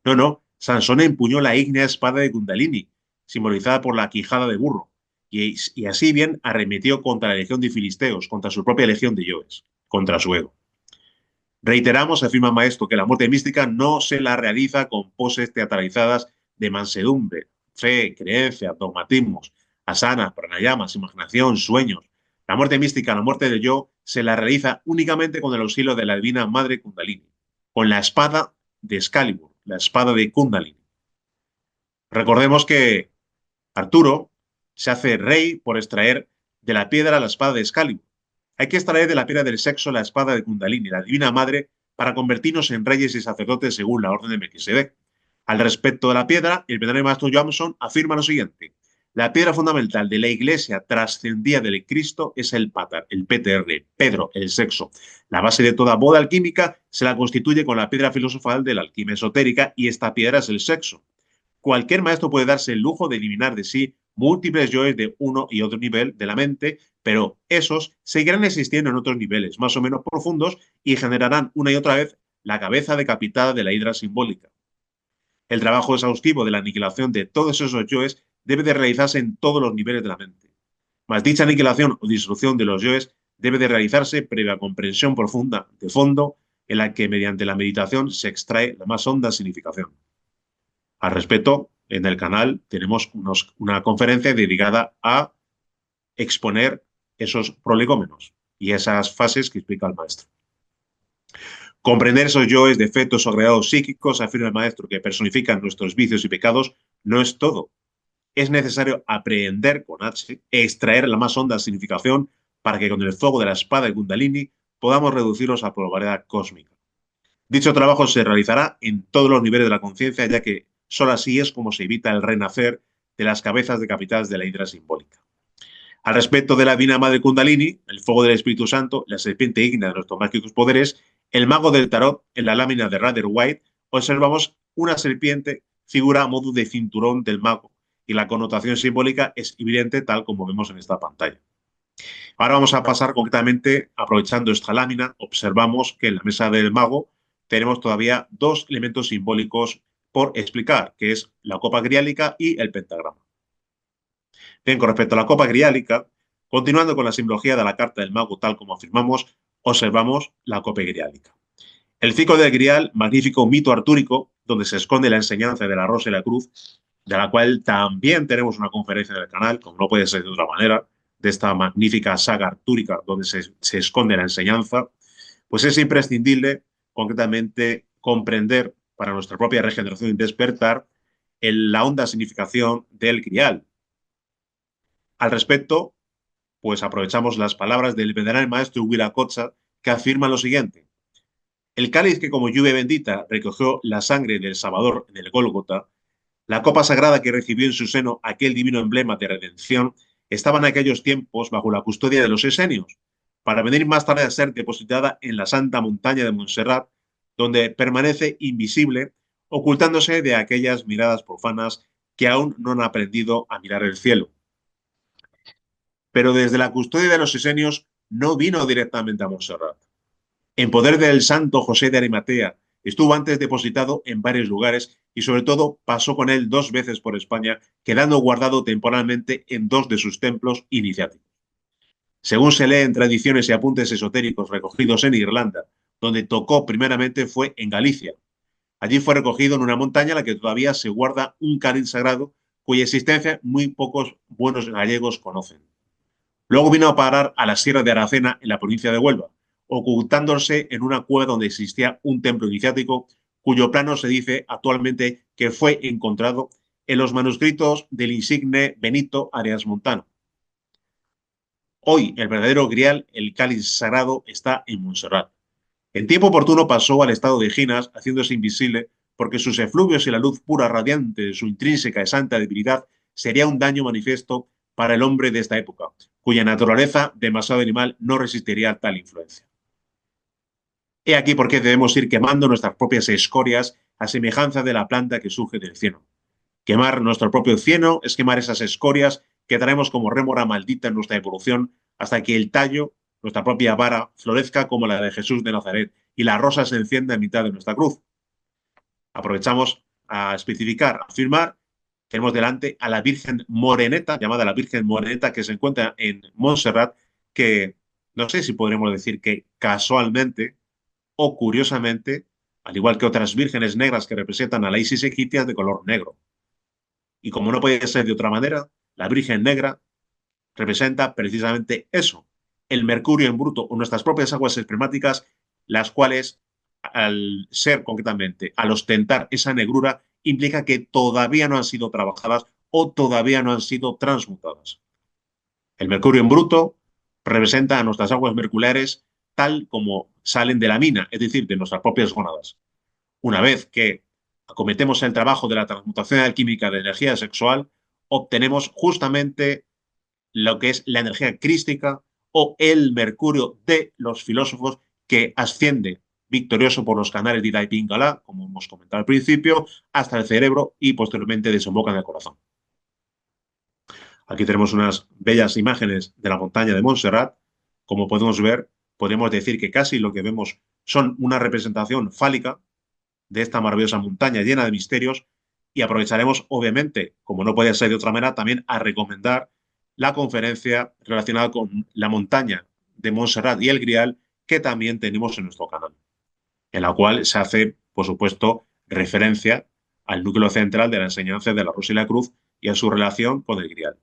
No, no, Sansón empuñó la ígnea espada de Kundalini, simbolizada por la quijada de burro, y así bien arremetió contra la legión de filisteos, contra su propia legión de yoes, contra su ego. Reiteramos, afirma el maestro, que la muerte mística no se la realiza con poses teatralizadas de mansedumbre, fe, creencia, dogmatismos, asanas, pranayamas, imaginación, sueños. La muerte mística, la muerte del yo, se la realiza únicamente con el auxilio de la divina madre Kundalini, con la espada de Excalibur, la espada de Kundalini. Recordemos que Arturo se hace rey por extraer de la piedra la espada de Excalibur. Hay que extraer de la piedra del sexo la espada de Kundalini, la divina madre para convertirnos en reyes y sacerdotes según la orden de Melquisedec. Al respecto de la piedra, el venerable maestro Johnson afirma lo siguiente: la piedra fundamental de la Iglesia trascendida del Cristo es el pater, el PTR, Pedro, el sexo. La base de toda boda alquímica se la constituye con la piedra filosofal de la alquimia esotérica y esta piedra es el sexo. Cualquier maestro puede darse el lujo de eliminar de sí múltiples yoes de uno y otro nivel de la mente, pero esos seguirán existiendo en otros niveles más o menos profundos y generarán una y otra vez la cabeza decapitada de la hidra simbólica. El trabajo exhaustivo de la aniquilación de todos esos yoes debe de realizarse en todos los niveles de la mente. Mas dicha aniquilación o disolución de los yoes debe de realizarse previa comprensión profunda de fondo en la que mediante la meditación se extrae la más honda significación. Al respecto, en el canal tenemos una conferencia dedicada a exponer esos prolegómenos y esas fases que explica el maestro. Comprender esos yoes, defectos o agregados psíquicos, afirma el maestro, que personifican nuestros vicios y pecados, no es todo. Es necesario aprender con H, extraer la más honda significación para que con el fuego de la espada de Kundalini podamos reducirlos a probabilidad cósmica. Dicho trabajo se realizará en todos los niveles de la conciencia, ya que solo así es como se evita el renacer de las cabezas decapitadas de la hidra simbólica. Al respecto de la Divina Madre Kundalini, el fuego del Espíritu Santo, la serpiente ígnea de nuestros mágicos poderes, el mago del tarot, en la lámina de Rider White, observamos una serpiente, figura a modo de cinturón del mago, y la connotación simbólica es evidente tal como vemos en esta pantalla. Ahora vamos a pasar concretamente, aprovechando esta lámina, observamos que en la mesa del mago tenemos todavía dos elementos simbólicos por explicar, que es la copa griálica y el pentagrama. Bien, con respecto a la copa griálica, continuando con la simbología de la carta del mago tal como afirmamos, observamos la copa griálica. El ciclo del grial, magnífico mito artúrico, donde se esconde la enseñanza de la rosa y la cruz, de la cual también tenemos una conferencia en el canal, como no puede ser de otra manera, de esta magnífica saga artúrica donde se esconde la enseñanza, pues es imprescindible concretamente comprender para nuestra propia regeneración y despertar la honda significación del grial. Al respecto, pues aprovechamos las palabras del venerable maestro Huiracocha, que afirma lo siguiente: el cáliz que como lluvia bendita recogió la sangre del Salvador en el Gólgota, la copa sagrada que recibió en su seno aquel divino emblema de redención, estaba en aquellos tiempos bajo la custodia de los esenios, para venir más tarde a ser depositada en la santa montaña de Montserrat, donde permanece invisible, ocultándose de aquellas miradas profanas que aún no han aprendido a mirar el cielo. Pero desde la custodia de los esenios no vino directamente a Montserrat. En poder del santo José de Arimatea, estuvo antes depositado en varios lugares y sobre todo pasó con él 2 veces por España, quedando guardado temporalmente en 2 de sus templos iniciáticos. Según se lee en tradiciones y apuntes esotéricos recogidos en Irlanda, donde tocó primeramente fue en Galicia. Allí fue recogido en una montaña en la que todavía se guarda un cáliz sagrado cuya existencia muy pocos buenos gallegos conocen. Luego vino a parar a la Sierra de Aracena, en la provincia de Huelva, ocultándose en una cueva donde existía un templo iniciático, cuyo plano se dice actualmente que fue encontrado en los manuscritos del insigne Benito Arias Montano. Hoy, el verdadero grial, el cáliz sagrado, está en Montserrat. En tiempo oportuno pasó al estado de Ginas, haciéndose invisible, porque sus efluvios y la luz pura radiante de su intrínseca y santa debilidad sería un daño manifiesto para el hombre de esta época, cuya naturaleza, demasiado animal, no resistiría a tal influencia. He aquí por qué debemos ir quemando nuestras propias escorias a semejanza de la planta que surge del cieno. Quemar nuestro propio cieno es quemar esas escorias que traemos como rémora maldita en nuestra evolución hasta que el tallo, nuestra propia vara, florezca como la de Jesús de Nazaret y la rosa se encienda en mitad de nuestra cruz. Aprovechamos a especificar, a afirmar, tenemos delante a la Virgen Moreneta, llamada la Virgen Moreneta, que se encuentra en Montserrat, que no sé si podremos decir que casualmente o curiosamente, al igual que otras vírgenes negras que representan a la Isis egipcia, de color negro. Y como no puede ser de otra manera, la Virgen Negra representa precisamente eso, el mercurio en bruto o nuestras propias aguas espermáticas, las cuales, al ser concretamente, al ostentar esa negrura, implica que todavía no han sido trabajadas o todavía no han sido transmutadas. El mercurio en bruto representa a nuestras aguas merculares tal como salen de la mina, es decir, de nuestras propias gónadas. Una vez que acometemos el trabajo de la transmutación alquímica de energía sexual, obtenemos justamente lo que es la energía crística o el mercurio de los filósofos que asciende victorioso por los canales de Ida y Pingala, como hemos comentado al principio, hasta el cerebro y posteriormente desemboca en el corazón. Aquí tenemos unas bellas imágenes de la montaña de Montserrat. Como podemos ver, podemos decir que casi lo que vemos son una representación fálica de esta maravillosa montaña llena de misterios y aprovecharemos, obviamente, como no puede ser de otra manera, también a recomendar la conferencia relacionada con la montaña de Montserrat y el Grial que también tenemos en nuestro canal, en la cual se hace, por supuesto, referencia al núcleo central de la enseñanza de la Rosa y la Cruz y a su relación con el Grial.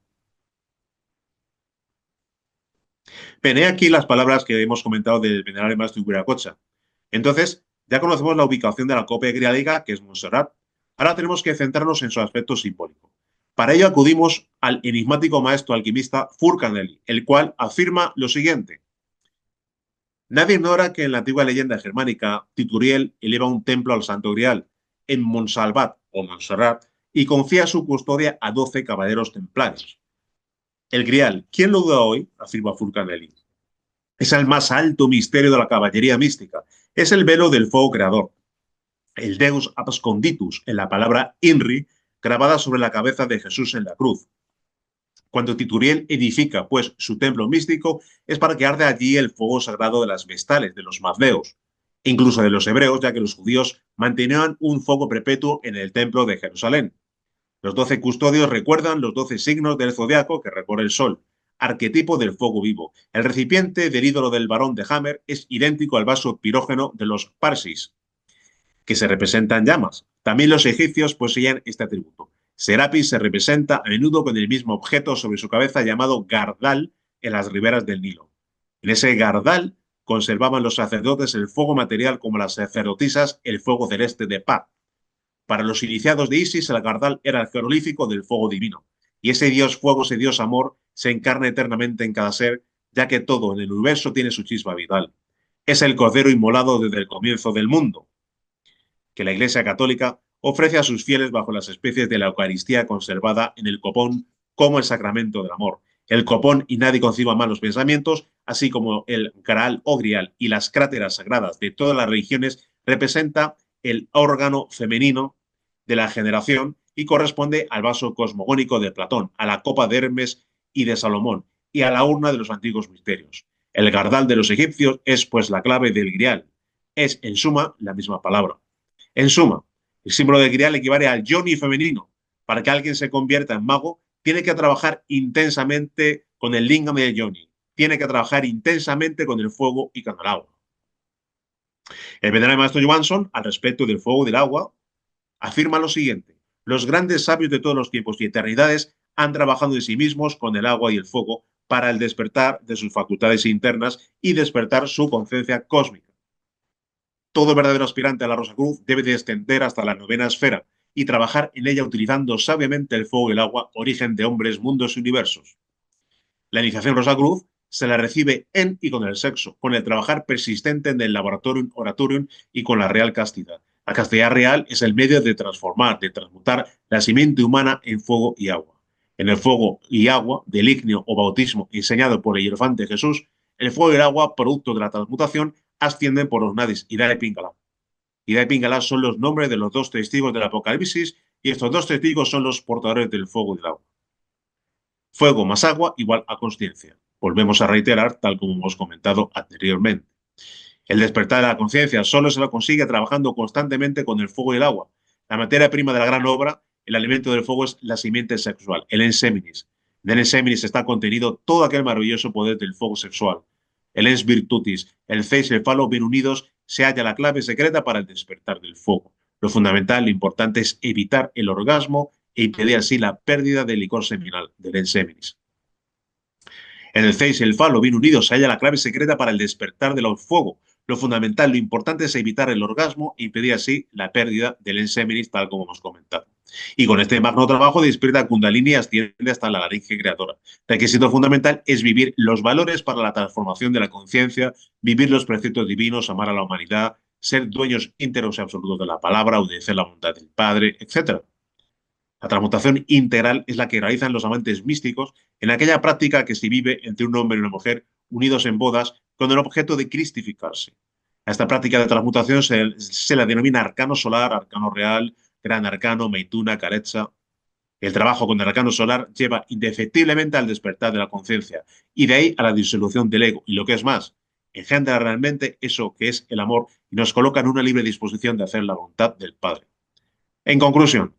Pené aquí las palabras que hemos comentado del venerable maestro Viracocha. Entonces, ya conocemos la ubicación de la copia griálica, que es Montserrat. Ahora tenemos que centrarnos en su aspecto simbólico. Para ello acudimos al enigmático maestro alquimista Furcanelli, el cual afirma lo siguiente. Nadie ignora que en la antigua leyenda germánica, Tituriel eleva un templo al Santo Grial en Monsalvat o Montserrat y confía su custodia a 12 caballeros templarios. El Grial, ¿quién lo duda hoy? Afirma Furcanelli. Es el más alto misterio de la caballería mística. Es el velo del fuego creador. El Deus absconditus, en la palabra INRI, grabada sobre la cabeza de Jesús en la cruz. Cuando Tituriel edifica, pues, su templo místico, es para que arde allí el fuego sagrado de las vestales, de los mazdeos, incluso de los hebreos, ya que los judíos mantenían un fuego perpetuo en el templo de Jerusalén. Los 12 custodios recuerdan los 12 signos del zodiaco que recorre el sol, arquetipo del fuego vivo. El recipiente del ídolo del varón de Hammer es idéntico al vaso pirógeno de los Parsis, que se representan llamas. También los egipcios poseían este atributo. Serapis se representa a menudo con el mismo objeto sobre su cabeza llamado gardal en las riberas del Nilo. En ese gardal conservaban los sacerdotes el fuego material como las sacerdotisas el fuego celeste de Pa. Para los iniciados de Isis, el gardal era el jeroglífico del fuego divino. Y ese Dios fuego, ese Dios amor, se encarna eternamente en cada ser, ya que todo en el universo tiene su chispa vital. Es el cordero inmolado desde el comienzo del mundo, que la Iglesia Católica ofrece a sus fieles bajo las especies de la Eucaristía conservada en el copón como el sacramento del amor. El copón y nadie conciba malos pensamientos, así como el Graal o Grial y las cráteras sagradas de todas las religiones, representa el órgano femenino de la generación y corresponde al vaso cosmogónico de Platón, a la copa de Hermes y de Salomón y a la urna de los antiguos misterios. El gardal de los egipcios es pues la clave del Grial. Es, en suma, la misma palabra. En suma, el símbolo del Grial equivale al yoni femenino. Para que alguien se convierta en mago, tiene que trabajar intensamente con el lingam de yoni. Tiene que trabajar intensamente con el fuego y con el agua. El venerable maestro Johansson, al respecto del fuego y del agua, afirma lo siguiente. Los grandes sabios de todos los tiempos y eternidades han trabajado en sí mismos con el agua y el fuego para el despertar de sus facultades internas y despertar su conciencia cósmica. Todo verdadero aspirante a la Rosacruz debe descender hasta la 9ª esfera y trabajar en ella utilizando sabiamente el fuego y el agua, origen de hombres, mundos y universos. La iniciación Rosacruz se la recibe en y con el sexo, con el trabajar persistente en el laboratorium oratorium y con la real castidad. La castidad real es el medio de transformar, de transmutar la simiente humana en fuego y agua. En el fuego y agua del ignio o bautismo enseñado por el hierofante Jesús, el fuego y el agua, producto de la transmutación, ascienden por los nadis Ida y Pingala. Ida y Pingala son los nombres de los 2 testigos del Apocalipsis y estos 2 testigos son los portadores del fuego y del agua. Fuego más agua igual a consciencia. Volvemos a reiterar, tal como hemos comentado anteriormente. El despertar de la conciencia solo se lo consigue trabajando constantemente con el fuego y el agua. La materia prima de la gran obra, el alimento del fuego, es la simiente sexual, el enseminis. En el enseminis está contenido todo aquel maravilloso poder del fuego sexual. El ens virtutis, el ceis y el falo bien unidos, se halla la clave secreta para el despertar del fuego. Lo fundamental, lo importante es evitar el orgasmo e impedir así la pérdida del licor seminal, del enseminis. En el ceis y el falo bien unidos se halla la clave secreta para el despertar del fuego. Lo fundamental, lo importante es evitar el orgasmo e impedir así la pérdida del enseminis, tal como hemos comentado. Y con este magno trabajo despierta Kundalini y asciende hasta la laringe creadora. Requisito fundamental es vivir los valores para la transformación de la conciencia, vivir los preceptos divinos, amar a la humanidad, ser dueños íntegros y absolutos de la palabra, obedecer la voluntad del Padre, etc. La transmutación integral es la que realizan los amantes místicos en aquella práctica que se vive entre un hombre y una mujer unidos en bodas con el objeto de cristificarse. A esta práctica de transmutación se la denomina arcano solar, arcano real, gran arcano, meituna, carecha. El trabajo con el arcano solar lleva indefectiblemente al despertar de la conciencia y de ahí a la disolución del ego. Y lo que es más, engendra realmente eso que es el amor y nos coloca en una libre disposición de hacer la voluntad del Padre. En conclusión,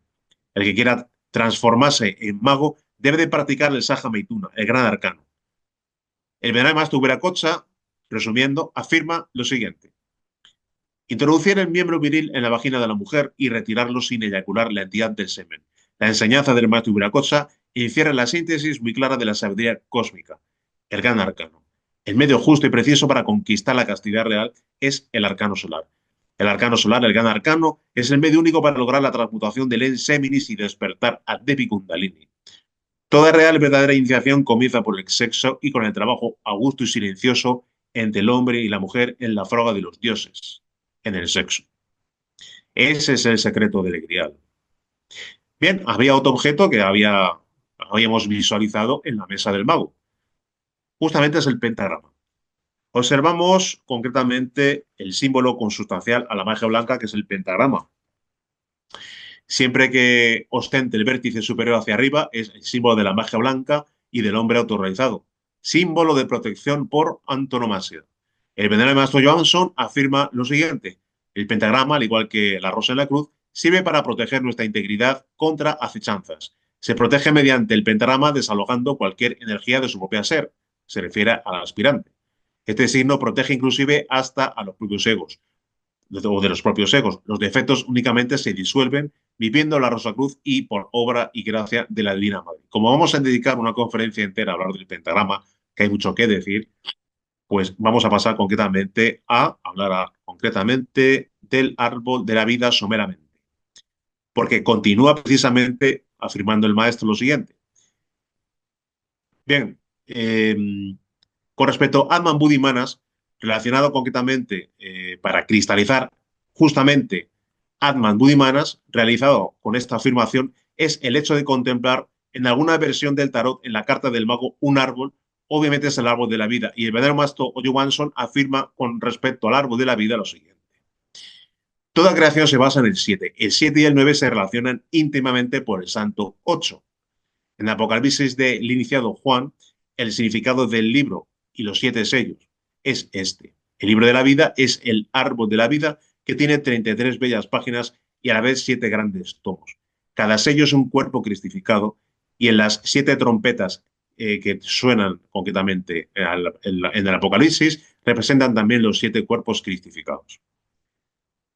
el que quiera transformarse en mago debe de practicar el Saja Meituna, el gran arcano. El Benay Mastu Viracocha, resumiendo, afirma lo siguiente. Introducir el miembro viril en la vagina de la mujer y retirarlo sin eyacular la entidad del semen. La enseñanza del Maestro Viracocha encierra la síntesis muy clara de la sabiduría cósmica, el gran arcano. El medio justo y preciso para conquistar la castidad real es el arcano solar. El arcano solar, el gran arcano, es el medio único para lograr la transmutación del enseminis y despertar a Devi Kundalini. Toda real y verdadera iniciación comienza por el sexo y con el trabajo augusto y silencioso entre el hombre y la mujer en la froga de los dioses, en el sexo. Ese es el secreto del grial. Bien, había otro objeto que habíamos visualizado en la mesa del mago. Justamente es el pentagrama. Observamos concretamente el símbolo consustancial a la magia blanca, que es el pentagrama. Siempre que ostente el vértice superior hacia arriba, es el símbolo de la magia blanca y del hombre autorrealizado. Símbolo de protección por antonomasia. El venerable maestro Johansson afirma lo siguiente. El pentagrama, al igual que la rosa en la cruz, sirve para proteger nuestra integridad contra acechanzas. Se protege mediante el pentagrama desalojando cualquier energía de su propio ser. Se refiere al aspirante. Este signo protege inclusive hasta a los propios egos o de los propios egos. Los defectos únicamente se disuelven viviendo la Rosa Cruz y por obra y gracia de la Divina Madre. Como vamos a dedicar una conferencia entera a hablar del pentagrama, que hay mucho que decir, pues vamos a pasar concretamente a hablar concretamente del árbol de la vida someramente. Porque continúa precisamente afirmando el maestro lo siguiente. Bien, con respecto a Atman Buddhi Manas, relacionado concretamente para cristalizar justamente Atman Buddhi Manas, realizado con esta afirmación, es el hecho de contemplar en alguna versión del tarot, en la carta del mago, un árbol. Obviamente es el árbol de la vida. Y el verdadero maestro Johansson afirma con respecto al árbol de la vida lo siguiente. Toda creación se basa en el 7. El 7 y el 9 se relacionan íntimamente por el santo 8. En el Apocalipsis del iniciado Juan, el significado del libro y los 7 sellos es este. El libro de la vida es el árbol de la vida que tiene 33 bellas páginas y a la vez 7 grandes tomos. Cada sello es un cuerpo cristificado y en las 7 trompetas que suenan concretamente en el Apocalipsis representan también los 7 cuerpos cristificados.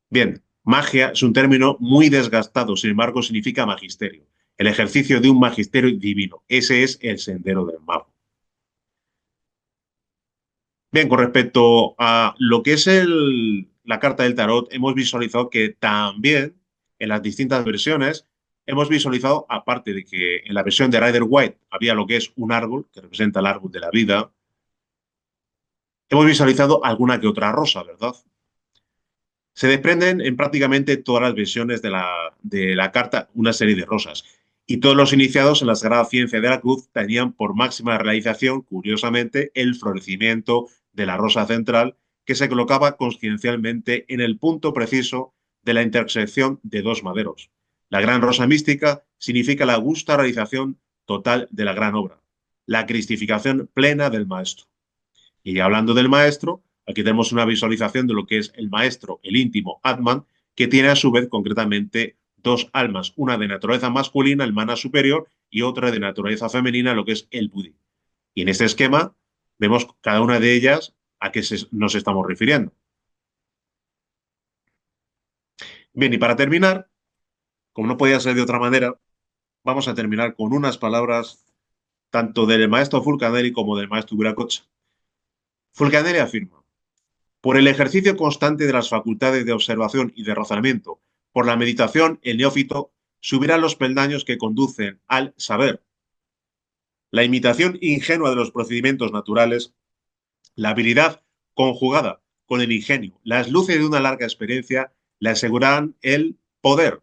Bien, magia es un término muy desgastado, sin embargo significa magisterio. El ejercicio de un magisterio divino. Ese es el sendero del mago. Bien, con respecto a lo que es la carta del tarot, hemos visualizado que también en las distintas versiones hemos visualizado, aparte de que en la versión de Rider White había lo que es un árbol, que representa el árbol de la vida, hemos visualizado alguna que otra rosa, ¿verdad? Se desprenden en prácticamente todas las versiones de la carta una serie de rosas. Y todos los iniciados en la Sagrada Ciencia de la Cruz tenían por máxima realización, curiosamente, el florecimiento de la rosa central, que se colocaba consciencialmente en el punto preciso de la intersección de dos maderos. La gran rosa mística significa la augusta realización total de la gran obra, la cristificación plena del Maestro. Y hablando del Maestro, aquí tenemos una visualización de lo que es el Maestro, el íntimo Atman, que tiene a su vez concretamente dos almas, una de naturaleza masculina, el mana superior, y otra de naturaleza femenina, lo que es el Buddhi. Y en este esquema vemos cada una de ellas a qué nos estamos refiriendo. Bien, y para terminar, como no podía ser de otra manera, vamos a terminar con unas palabras tanto del maestro Fulcanelli como del maestro Viracocha. Fulcanelli afirma: por el ejercicio constante de las facultades de observación y de razonamiento, por la meditación, el neófito subirán los peldaños que conducen al saber. La imitación ingenua de los procedimientos naturales, la habilidad conjugada con el ingenio, las luces de una larga experiencia le asegurarán el poder.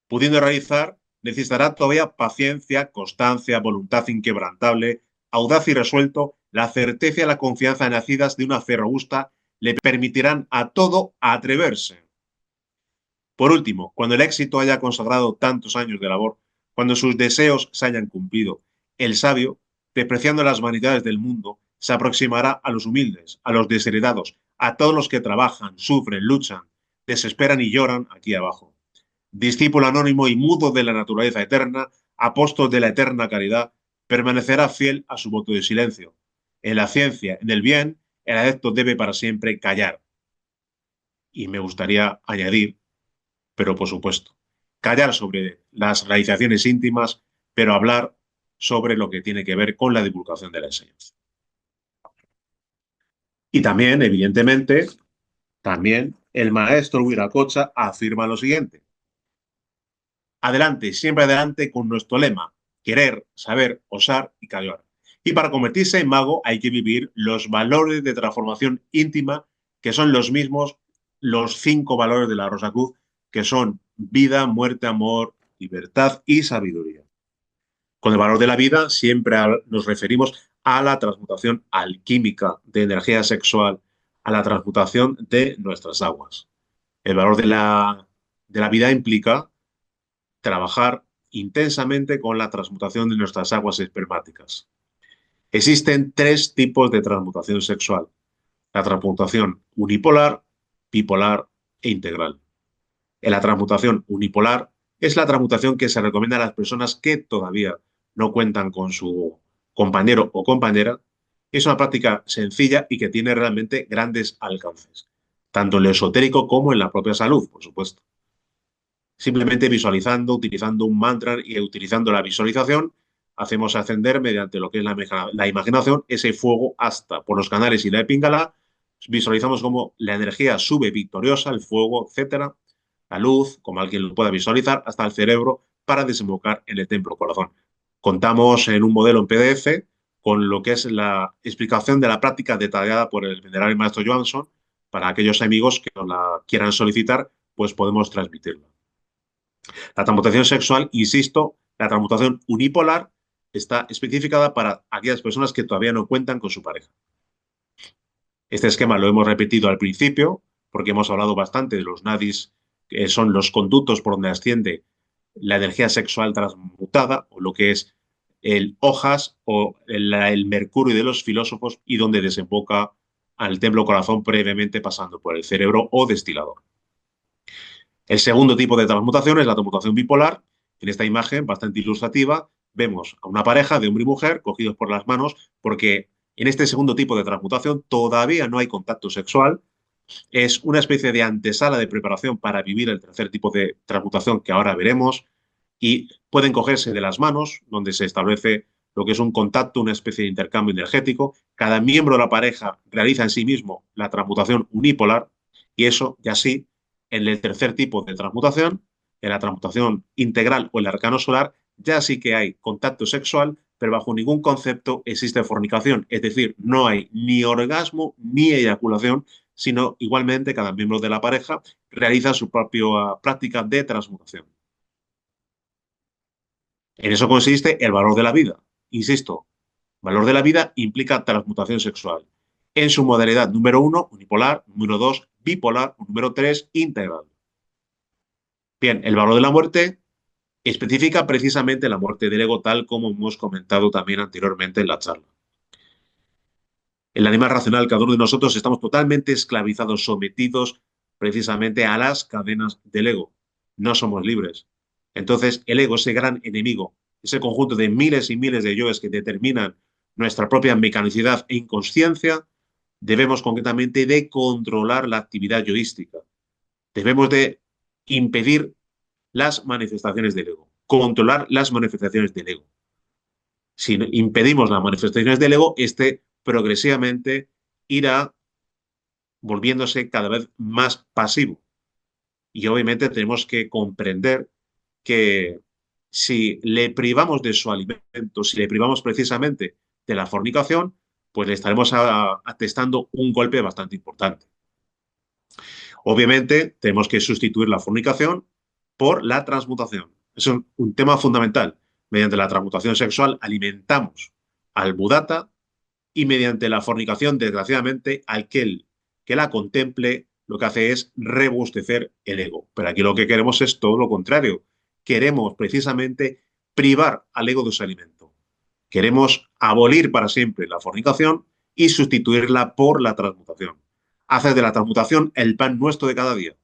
Pudiendo realizar, necesitará todavía paciencia, constancia, voluntad inquebrantable, audaz y resuelto, la certeza y la confianza nacidas de una fe robusta le permitirán a todo atreverse. Por último, cuando el éxito haya consagrado tantos años de labor, cuando sus deseos se hayan cumplido, el sabio, despreciando las vanidades del mundo, se aproximará a los humildes, a los desheredados, a todos los que trabajan, sufren, luchan, desesperan y lloran aquí abajo. Discípulo anónimo y mudo de la naturaleza eterna, apóstol de la eterna caridad, permanecerá fiel a su voto de silencio. En la ciencia, en el bien, el adepto debe para siempre callar. Y me gustaría añadir, pero por supuesto, callar sobre las realizaciones íntimas, pero hablar sobre lo que tiene que ver con la divulgación de la enseñanza. Y también, evidentemente, también el maestro Viracocha afirma lo siguiente. Adelante, siempre adelante con nuestro lema, querer, saber, osar y callar. Y para convertirse en mago hay que vivir los valores de transformación íntima, que son los mismos, los 5 valores de la Rosa Cruz, que son vida, muerte, amor, libertad y sabiduría. Con el valor de la vida siempre nos referimos a la transmutación alquímica de energía sexual, a la transmutación de nuestras aguas. El valor de la vida implica trabajar intensamente con la transmutación de nuestras aguas espermáticas. Existen 3 tipos de transmutación sexual. La transmutación unipolar, bipolar e integral. En la transmutación unipolar es la transmutación que se recomienda a las personas que todavía no cuentan con su compañero o compañera. Es una práctica sencilla y que tiene realmente grandes alcances, tanto en lo esotérico como en la propia salud, por supuesto. Simplemente visualizando, utilizando un mantra y utilizando la visualización, hacemos ascender mediante lo que es la imaginación ese fuego hasta por los canales y la epíngala. Visualizamos cómo la energía sube victoriosa, el fuego, etcétera, la luz, como alguien lo pueda visualizar, hasta el cerebro para desembocar en el templo corazón. Contamos en un modelo en PDF con lo que es la explicación de la práctica detallada por el venerable maestro Johansson. Para aquellos amigos que nos la quieran solicitar, pues podemos transmitirla. La transmutación sexual, insisto, la transmutación unipolar está especificada para aquellas personas que todavía no cuentan con su pareja. Este esquema lo hemos repetido al principio porque hemos hablado bastante de los nadis, que son los conductos por donde asciende la energía sexual transmutada, o lo que es el hojas o el mercurio de los filósofos y donde desemboca al templo corazón previamente pasando por el cerebro o destilador. El segundo tipo de transmutación es la transmutación bipolar. En esta imagen, bastante ilustrativa, vemos a una pareja de hombre y mujer cogidos por las manos porque en este segundo tipo de transmutación todavía no hay contacto sexual. Es una especie de antesala de preparación para vivir el tercer tipo de transmutación que ahora veremos y pueden cogerse de las manos, donde se establece lo que es un contacto, una especie de intercambio energético. Cada miembro de la pareja realiza en sí mismo la transmutación unipolar y eso ya sí, en el tercer tipo de transmutación, en la transmutación integral o el arcano solar, ya sí que hay contacto sexual, pero bajo ningún concepto existe fornicación, es decir, no hay ni orgasmo ni eyaculación, sino igualmente cada miembro de la pareja realiza su propia práctica de transmutación. En eso consiste el valor de la vida. Insisto, valor de la vida implica transmutación sexual. En su modalidad número 1, unipolar, número 2, bipolar, número 3, integral. Bien, el valor de la muerte especifica precisamente la muerte del ego, tal como hemos comentado también anteriormente en la charla. El animal racional, cada uno de nosotros, estamos totalmente esclavizados, sometidos precisamente a las cadenas del ego. No somos libres. Entonces, el ego, ese gran enemigo, ese conjunto de miles y miles de yoes que determinan nuestra propia mecanicidad e inconsciencia, debemos concretamente de controlar la actividad yoística. Debemos de impedir las manifestaciones del ego, controlar las manifestaciones del ego. Si impedimos las manifestaciones del ego, este progresivamente irá volviéndose cada vez más pasivo. Y obviamente tenemos que comprender que si le privamos de su alimento, si le privamos precisamente de la fornicación, pues le estaremos atestando un golpe bastante importante. Obviamente, tenemos que sustituir la fornicación por la transmutación. Es un tema fundamental. Mediante la transmutación sexual alimentamos al budata y mediante la fornicación, desgraciadamente, aquel que la contemple lo que hace es rebustecer el ego. Pero aquí lo que queremos es todo lo contrario. Queremos precisamente privar al ego de su alimento. Queremos abolir para siempre la fornicación y sustituirla por la transmutación. Hacer de la transmutación el pan nuestro de cada día.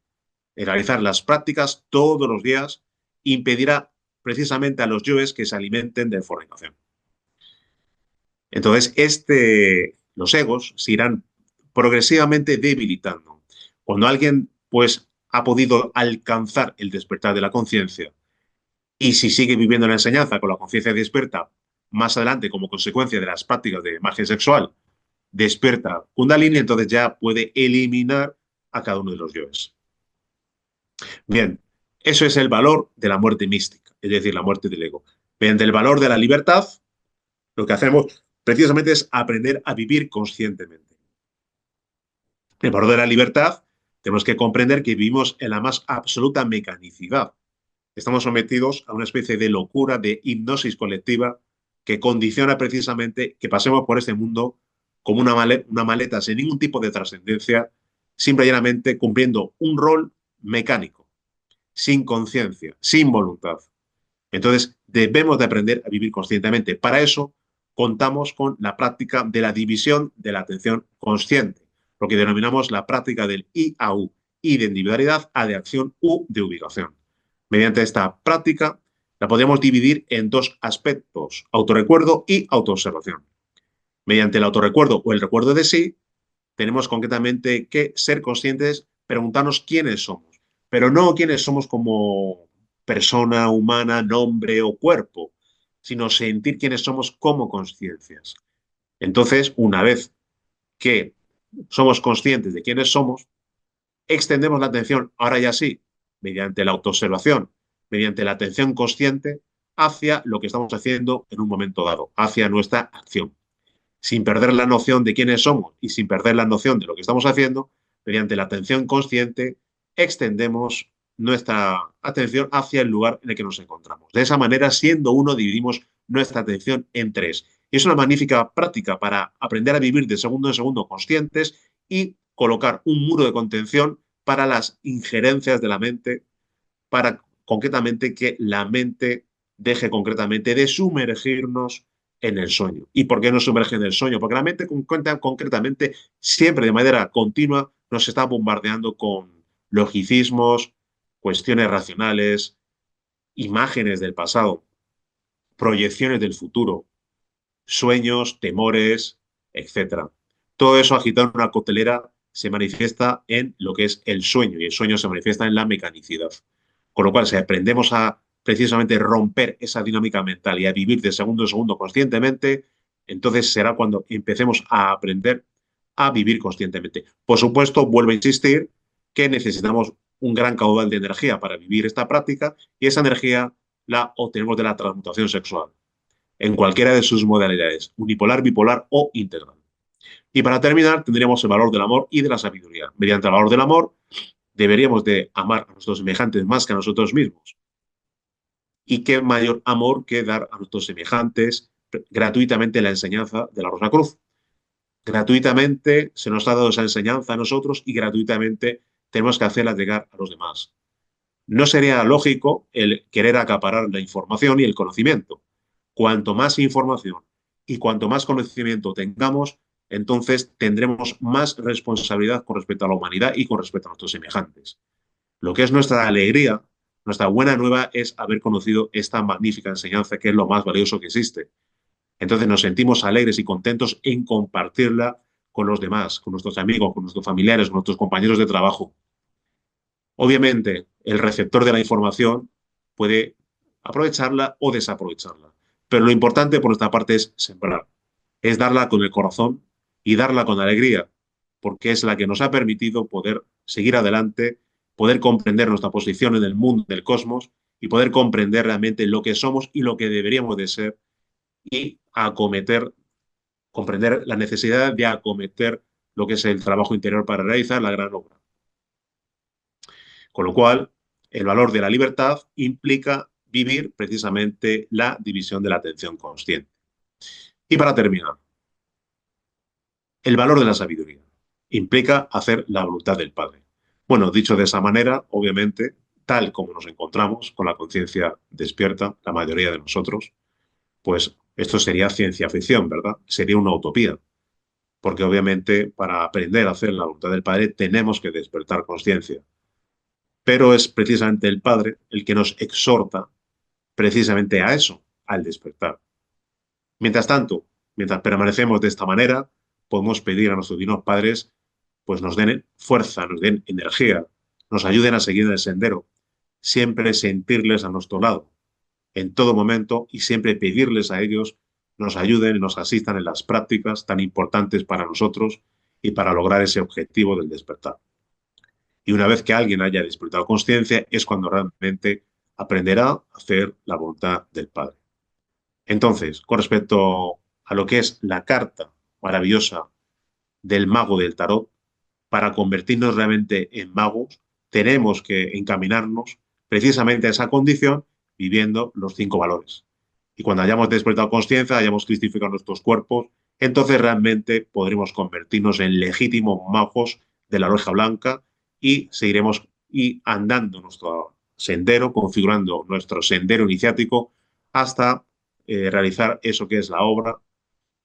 Y realizar las prácticas todos los días impedirá precisamente a los yoes que se alimenten de fornicación. Entonces, los egos se irán progresivamente debilitando. Cuando alguien, pues, ha podido alcanzar el despertar de la conciencia y si sigue viviendo la enseñanza con la conciencia despierta, más adelante, como consecuencia de las prácticas de magia sexual, despierta Kundalini, entonces ya puede eliminar a cada uno de los yoes. Bien, eso es el valor de la muerte mística, es decir, la muerte del ego. Mediante el valor de la libertad, lo que hacemos precisamente es aprender a vivir conscientemente. El valor de la libertad, tenemos que comprender que vivimos en la más absoluta mecanicidad. Estamos sometidos a una especie de locura, de hipnosis colectiva que condiciona precisamente que pasemos por este mundo como una maleta sin ningún tipo de trascendencia, simple y llanamente cumpliendo un rol mecánico, sin conciencia, sin voluntad. Entonces, debemos de aprender a vivir conscientemente. Para eso, contamos con la práctica de la división de la atención consciente, lo que denominamos la práctica del I a U, I de individualidad, A de acción, U de ubicación. Mediante esta práctica, la podemos dividir en dos aspectos, autorrecuerdo y autoobservación. Mediante el autorrecuerdo o el recuerdo de sí, tenemos concretamente que ser conscientes, preguntarnos quiénes somos, pero no quiénes somos como persona humana, nombre o cuerpo, sino sentir quiénes somos como conciencias. Entonces, una vez que somos conscientes de quiénes somos, extendemos la atención, ahora ya sí, mediante la autoobservación, mediante la atención consciente, hacia lo que estamos haciendo en un momento dado, hacia nuestra acción. Sin perder la noción de quiénes somos y sin perder la noción de lo que estamos haciendo, mediante la atención consciente, extendemos nuestra atención hacia el lugar en el que nos encontramos. De esa manera, siendo uno, dividimos nuestra atención en tres. Y es una magnífica práctica para aprender a vivir de segundo en segundo conscientes y colocar un muro de contención para las injerencias de la mente, para concretamente que la mente deje concretamente de sumergirnos en el sueño. ¿Y por qué nos sumerge en el sueño? Porque la mente concretamente, siempre de manera continua, nos está bombardeando con logicismos, cuestiones racionales, imágenes del pasado, proyecciones del futuro, sueños, temores, etcétera. Todo eso agitado en una coctelera se manifiesta en lo que es el sueño y el sueño se manifiesta en la mecanicidad. Con lo cual, si aprendemos a precisamente romper esa dinámica mental y a vivir de segundo en segundo conscientemente, entonces será cuando empecemos a aprender a vivir conscientemente. Por supuesto, vuelvo a insistir que necesitamos un gran caudal de energía para vivir esta práctica y esa energía la obtenemos de la transmutación sexual en cualquiera de sus modalidades, unipolar, bipolar o integral. Y para terminar, tendríamos el valor del amor y de la sabiduría. Mediante el valor del amor, deberíamos de amar a nuestros semejantes más que a nosotros mismos. Y qué mayor amor que dar a nuestros semejantes gratuitamente la enseñanza de la Rosa Cruz. Gratuitamente se nos ha dado esa enseñanza a nosotros y gratuitamente tenemos que hacerla llegar a los demás. No sería lógico el querer acaparar la información y el conocimiento. Cuanto más información y cuanto más conocimiento tengamos, entonces tendremos más responsabilidad con respecto a la humanidad y con respecto a nuestros semejantes. Lo que es nuestra alegría, nuestra buena nueva es haber conocido esta magnífica enseñanza que es lo más valioso que existe. Entonces nos sentimos alegres y contentos en compartirla con los demás, con nuestros amigos, con nuestros familiares, con nuestros compañeros de trabajo. Obviamente, el receptor de la información puede aprovecharla o desaprovecharla. Pero lo importante por nuestra parte es sembrar, es darla con el corazón y darla con alegría, porque es la que nos ha permitido poder seguir adelante, poder comprender nuestra posición en el mundo del cosmos y poder comprender realmente lo que somos y lo que deberíamos de ser y acometer, comprender la necesidad de acometer lo que es el trabajo interior para realizar la gran obra. Con lo cual, el valor de la libertad implica vivir precisamente la división de la atención consciente. Y para terminar, el valor de la sabiduría implica hacer la voluntad del Padre. Bueno, dicho de esa manera, obviamente, tal como nos encontramos con la conciencia despierta, la mayoría de nosotros, pues esto sería ciencia ficción, ¿verdad? Sería una utopía, porque obviamente para aprender a hacer la voluntad del Padre tenemos que despertar conciencia. Pero es precisamente el Padre el que nos exhorta precisamente a eso, al despertar. Mientras tanto, mientras permanecemos de esta manera, podemos pedir a nuestros divinos padres pues nos den fuerza, nos den energía, nos ayuden a seguir el sendero, siempre sentirles a nuestro lado, en todo momento y siempre pedirles a ellos nos ayuden y nos asistan en las prácticas tan importantes para nosotros y para lograr ese objetivo del despertar. Y una vez que alguien haya despertado conciencia es cuando realmente aprenderá a hacer la voluntad del Padre. Entonces, con respecto a lo que es la carta maravillosa del mago del tarot, para convertirnos realmente en magos, tenemos que encaminarnos precisamente a esa condición viviendo los 5 valores. Y cuando hayamos despertado conciencia, hayamos cristificado nuestros cuerpos, entonces realmente podremos convertirnos en legítimos magos de la loja blanca y seguiremos y andando nuestro sendero, configurando nuestro sendero iniciático hasta realizar eso que es la obra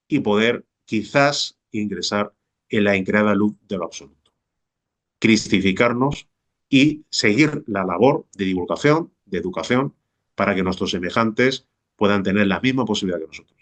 y poder quizás ingresar en la increada luz de lo absoluto. Cristificarnos y seguir la labor de divulgación, de educación, para que nuestros semejantes puedan tener la misma posibilidad que nosotros.